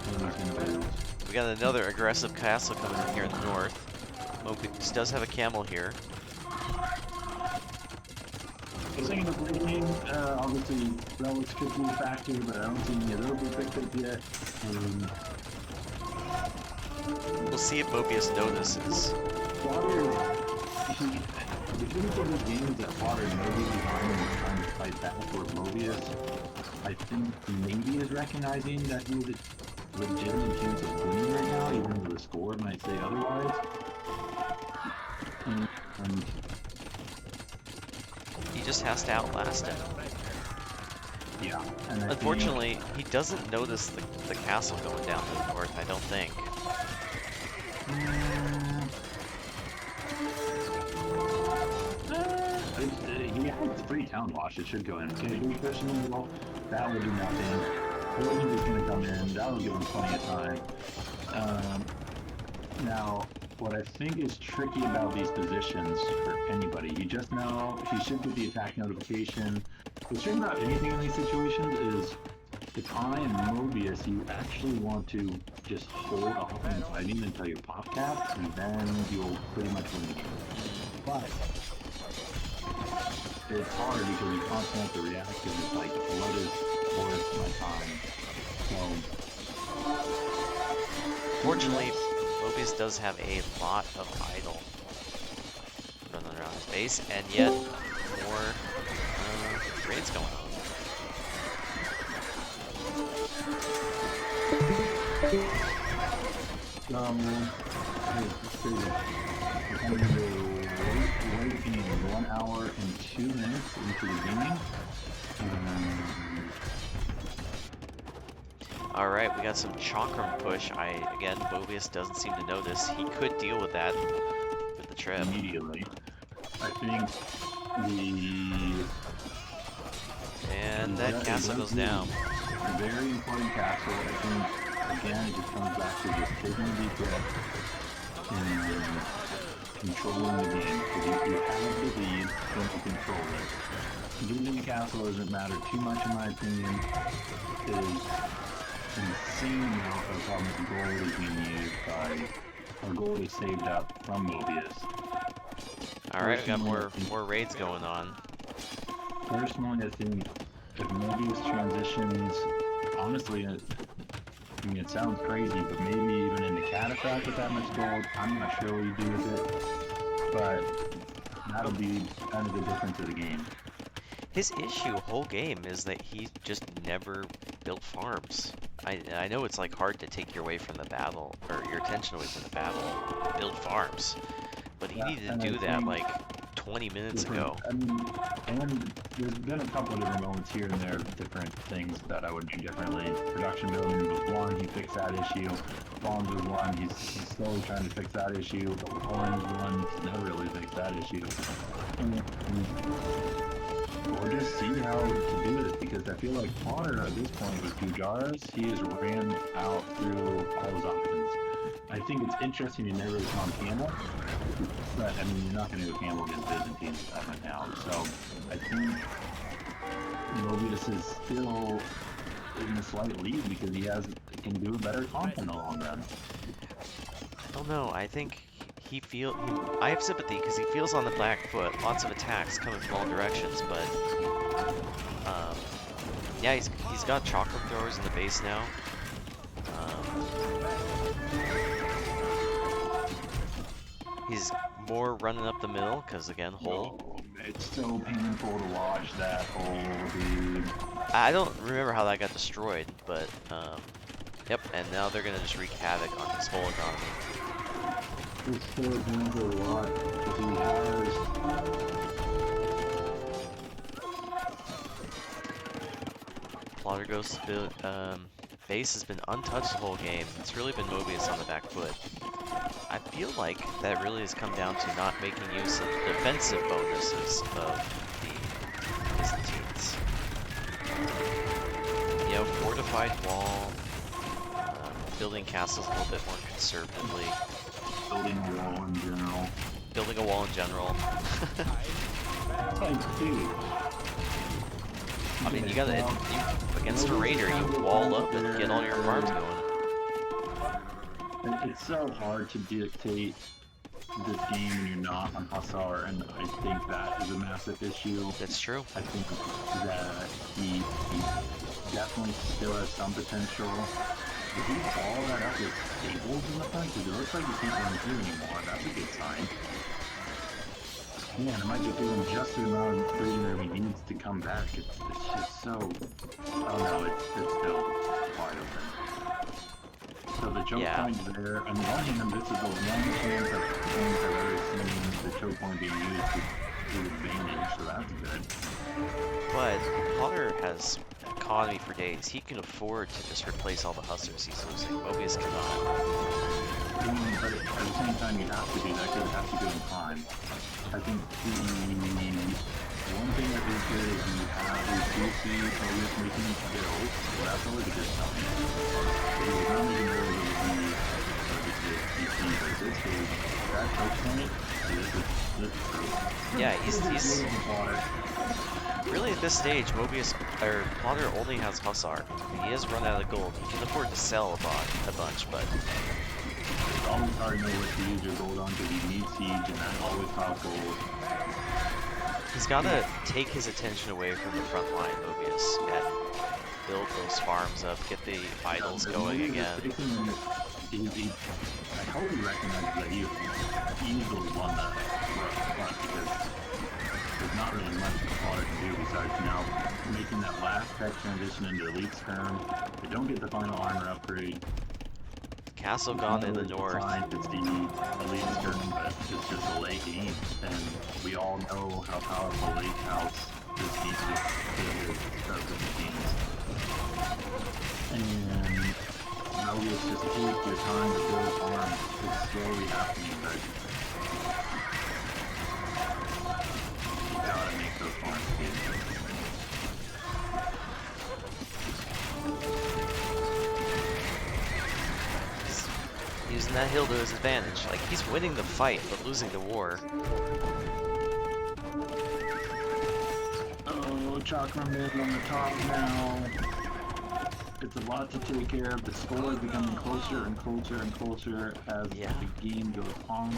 And he's going to lose. We got another aggressive castle coming in here in the north. Mobius does have a camel here. The second of the game, obviously, relics could be a factor, but I don't see any of those be picked up yet. We'll see if Mobius notices. The beauty of this game is that Potter maybe behind him is trying to fight back for Mobius. I think maybe is recognizing that he has a legitimate chance of winning right now, even though the score might say otherwise. And He just has to outlast him. yeah. And Unfortunately, he doesn't notice the castle going down to the north, I don't think. It's pretty town wash. It should go in. Okay, do we push him in the wall? That will do nothing. Williams is going to come in. That will give him plenty of time. Now, what I think is tricky about these positions for anybody, you just know he should get the attack notification. What's tricky about anything in these situations is if I am Mobius, you actually want to just hold off and fighting until you pop cap, and then you'll pretty much win the game. But it's hard because you constantly have to react, and it's like, what is worth my time? So Fortunately, Mobius does have a lot of idle running around his base, and yet more raids going on. It's crazy. We're coming to late game, 1 hour and 2 minutes into the game. All right, we got some chakram push. Again, Mobius doesn't seem to notice. He could deal with that with the trip. Immediately. I think And that castle goes down. a very important castle. I think, again, it just comes back to just taking the deep breath and controlling the game. Because you have the lead, then you control it. Losing the castle doesn't matter too much, in my opinion. It is insane amount of how much gold is being used by, or gold is saved up from Mobius. Alright, we got more raids going on. Personally, I think if Mobius transitions, honestly, I mean, it sounds crazy, but maybe even into Cataphract with that much gold, I'm not sure what you do with it, but that'll be kind of the difference of the game. His issue whole game is that he just never built farms. I know it's like hard to take your way from the battle, or your attention away from the battle, build farms, but he needed to do that like 20 minutes ago. I mean, and there's been a couple of different moments here and there, different things that I would do differently. Production building was one, he fixed that issue. Farms was one, he's slowly trying to fix that issue. Orange one, he's never really fixed that issue. We'll just see how to do it, because I feel like Potter at this point with Gujaras, he has ran out through all his options. I think it's interesting he never really gone camel, but I mean, you're not going to go camel against Byzantines right now. So I think Mobius is still in a slight lead because he can do a better comp in the long run. I don't know, I think I have sympathy because he feels on the back foot, lots of attacks coming from all directions, but yeah, he's got chakram throwers in the base now. He's more running up the middle because again, hole. Oh, it's so painful to watch that hole, dude. I don't remember how that got destroyed, but yep. And now they're gonna just wreak havoc on his whole economy. It's so painful to watch because he has. Plotter Ghost's base has been untouched the whole game. It's really been Mobius on the back foot. I feel like that really has come down to not making use of the defensive bonuses of the Byzantines. You know, fortified wall, building castles a little bit more conservatively. Building a wall in general. Building a wall in general. Like, dude. I mean, you gotta, against a raider, you wall up and get all your farms going. It's so hard to dictate this game when you're not on Hussar, and I think that is a massive issue. That's true. I think that he definitely still has some potential. If he follow that up with stables in the front, because it looks like he can't run through anymore, that's a good sign. Man, it might just give him just the amount of freedom that he needs to come back. It's just so... Oh no, it's still wide open. So the choke point there, on the one hand, this is the one chance I've ever seen the choke point being used to advantage, so that's good. But Potter has economy for days. He can afford to just replace all the hussars he's losing. Mobius cannot. But at the same time, you have to do that because it has to go in time. I think one thing that is good is you do see Mobius making these builds, so that's always a good sign. But he's not making builds of but at this stage, that choke point, this is true. Yeah, he's really at this stage, Potter only has Hussar. He has run out of gold. He can afford to sell a bunch, but it's always hard to know what to use your gold on because you need siege and that always costs gold. he's gotta take his attention away from the front line, Mobius. build those farms up, get the idols going again. I hope he recognizes that he easily won the front because there's not really much the Potter can do besides now making that last tech transition into Elite Skirm. They don't get the final armor upgrade. Castle gone in the north. It's the Elite Skirm, but it's just a late game, and we all know how powerful late house this game is to the games. And Mobius, just take your time to build farms. It's slowly happening, but you gotta make those farms good. Using that hill to his advantage. Like, he's winning the fight, but losing the war. Oh, Chakra mid on the top now. It's a lot to take care of. The score is becoming closer and closer and closer as the game goes on.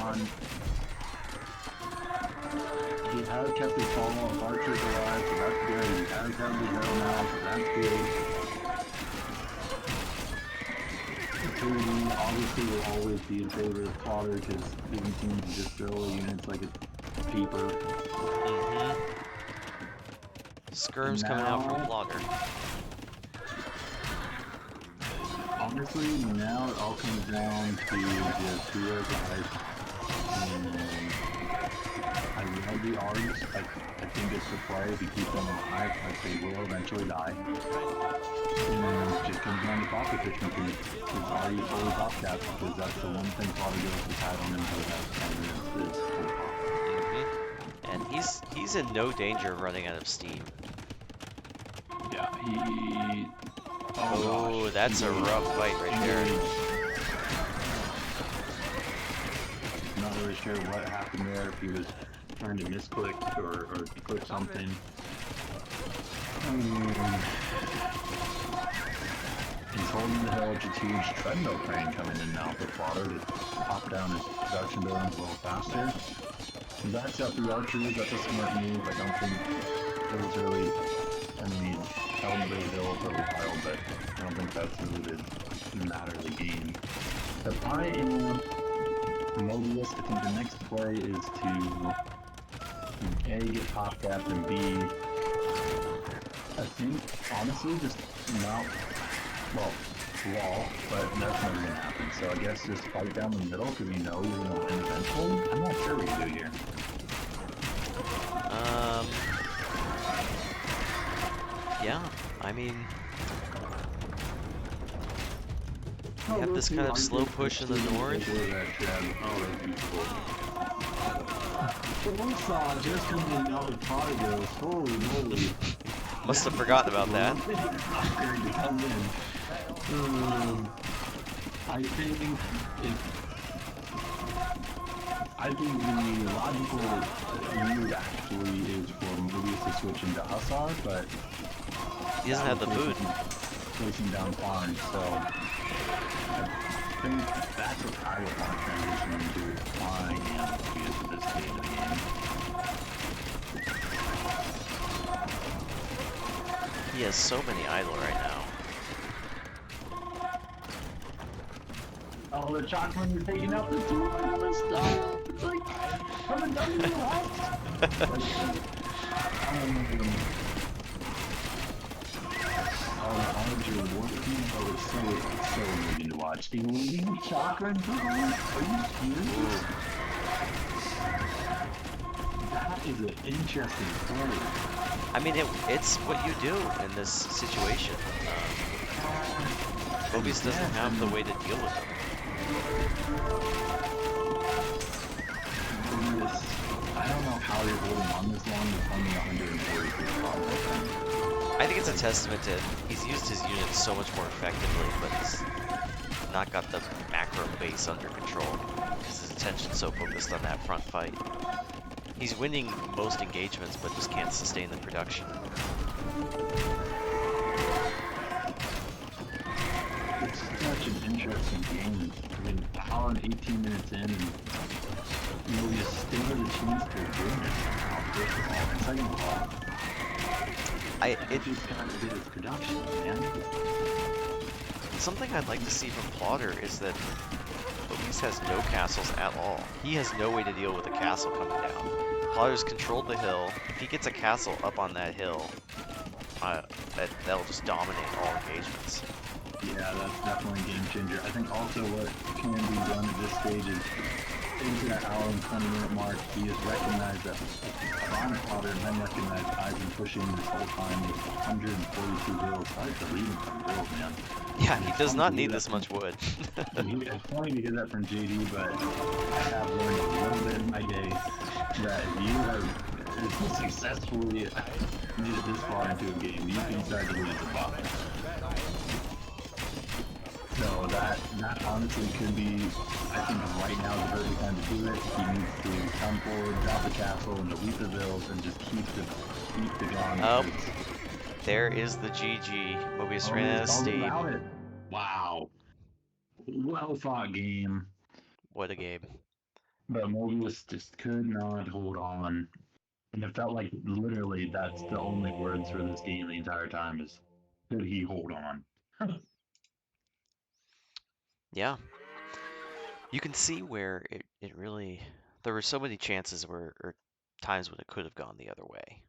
He has kept his follow-up archers alive, so that's good. He has done the hero now, so that's good. Obviously will always be in favor of Potter because even teams can just throw units like a paper. Skirm's coming out from Plotter. Honestly, now it all comes down to just who are guys. And I love the artists. I think it's the play. If you keep them alive, like they will eventually die. And it just comes down to pop efficiency. It's already fully pop capped because that's the one thing Potter goes to title until that 10 minutes is full pop. And he's in no danger of running out of steam. Yeah, he... Oh, gosh. That's a rough fight right there. Not really sure what happened there, if he was trying to misclick or click something. He's holding the hill, just huge treadmill crane coming in now for Potter to pop down his production buildings a little faster. He backs up the archers, that's a smart move. I don't think it was really, I mean, held the hill for a while, but I don't think that's really the matter of the game. If I am Mobius, I think the next play is to A, get pop capped, and B, I think, honestly, just not, well, wall, but that's never going to happen. So I guess just fight down the middle because you know you're going to win eventually. I'm not sure what you do here. Yeah, I mean, you have this kind of slow push in the north. Just coming out of Potter goes, holy moly. Must have forgotten about that. I think the logical move actually is for Mobius to switch into Hussar, but he doesn't have the food. Placing down farms, so I think that's what I would want to transition into flying and Mobius at this stage of the game. He has so many idle right now. Oh, the chocolate is taking out the two style. It's like, haven't done it in a while. You're working. Oh, it's so amazing to watch. The leading chocolate, are you serious? That is an interesting story. I mean, it's what you do in this situation. Mobius doesn't have the way to deal with them. I don't know how you're holding on this long with only 143 problems. I think it's a testament to he's used his units so much more effectively, but he's not got the macro base under control because his attention's so focused on that front fight. He's winning most engagements, but just can't sustain the production. It's such an interesting game. I mean, how in 18 minutes in, and Mobius still has a chance to win it. First of all, and second of all, it Just gotta get his production, man. something I'd like to see from Plotter is that Mobius has no castles at all. He has no way to deal with a castle coming down. Plotter's controlled the hill. If he gets a castle up on that hill, that'll just dominate all engagements. Yeah, that's definitely a game changer. I think also what can be done at this stage is into that hour and 20-minute mark, he has recognized that Ron Potter and then recognized I've been pushing this whole time with 142 bills. I have to read him some bills, man. Yeah, And he it's does funny not to hear need that this from, much wood. it's funny to hear that from JD, but I have learned a little bit in my day that if you have successfully made it this far into a game, you can start to lose the bot. So that honestly could be, I think right now is the perfect time to do it. He needs to come forward, drop the castle, and delete the bills, and just keep the gun. Oh, there is the GG. Mobius ran out of steam. It. Wow. Well thought game. What a game. But Mobius just could not hold on. And it felt like literally that's the only words for this game the entire time is, could he hold on? Yeah. You can see where it really, there were so many chances where, or times when it could have gone the other way.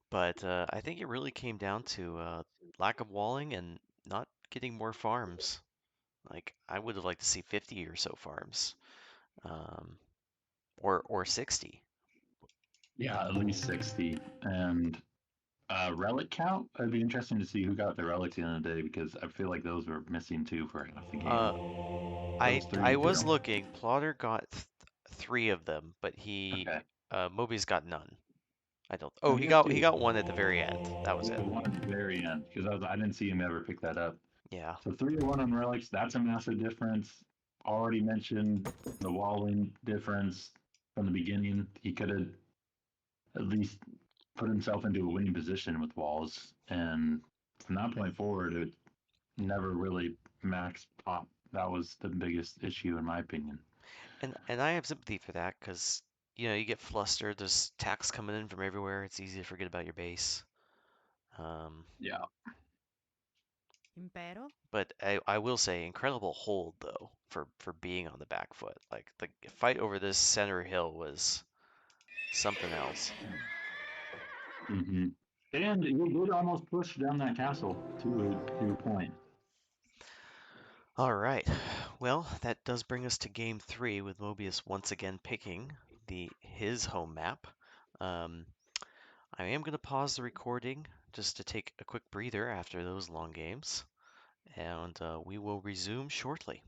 But I think it really came down to lack of walling and not getting more farms. Like, I would have liked to see 50 or so farms, um, or 60. Yeah, at least 60. And relic count, it'd be interesting to see who got the relics the other day because I feel like those were missing too for half the game. Uh, Those I three was too. looking. Plotter got 3 of them, but Okay. Moby's got none. I don't. No, Oh, he got he two. got one at the very end. That was Yeah, it. one at the very end because I didn't see him ever pick that up. Yeah. So 3-1 on relics, that's a massive difference. Already mentioned the walling difference from the beginning. He could have at least put himself into a winning position with walls, and from that point forward, it never really maxed top. That was the biggest issue in my opinion. And I have sympathy for that because you get flustered. There's attacks coming in from everywhere. It's easy to forget about your base. Um, Yeah. Impero? but I will say incredible hold though for being on the back foot. Like the fight over this center hill was something else. Mm-hmm. And he did almost push down that castle to a point. All right. Well, that does bring us to game 3 with Mobius once again picking his home map. Um, I am going to pause the recording just to take a quick breather after those long games, and we will resume shortly.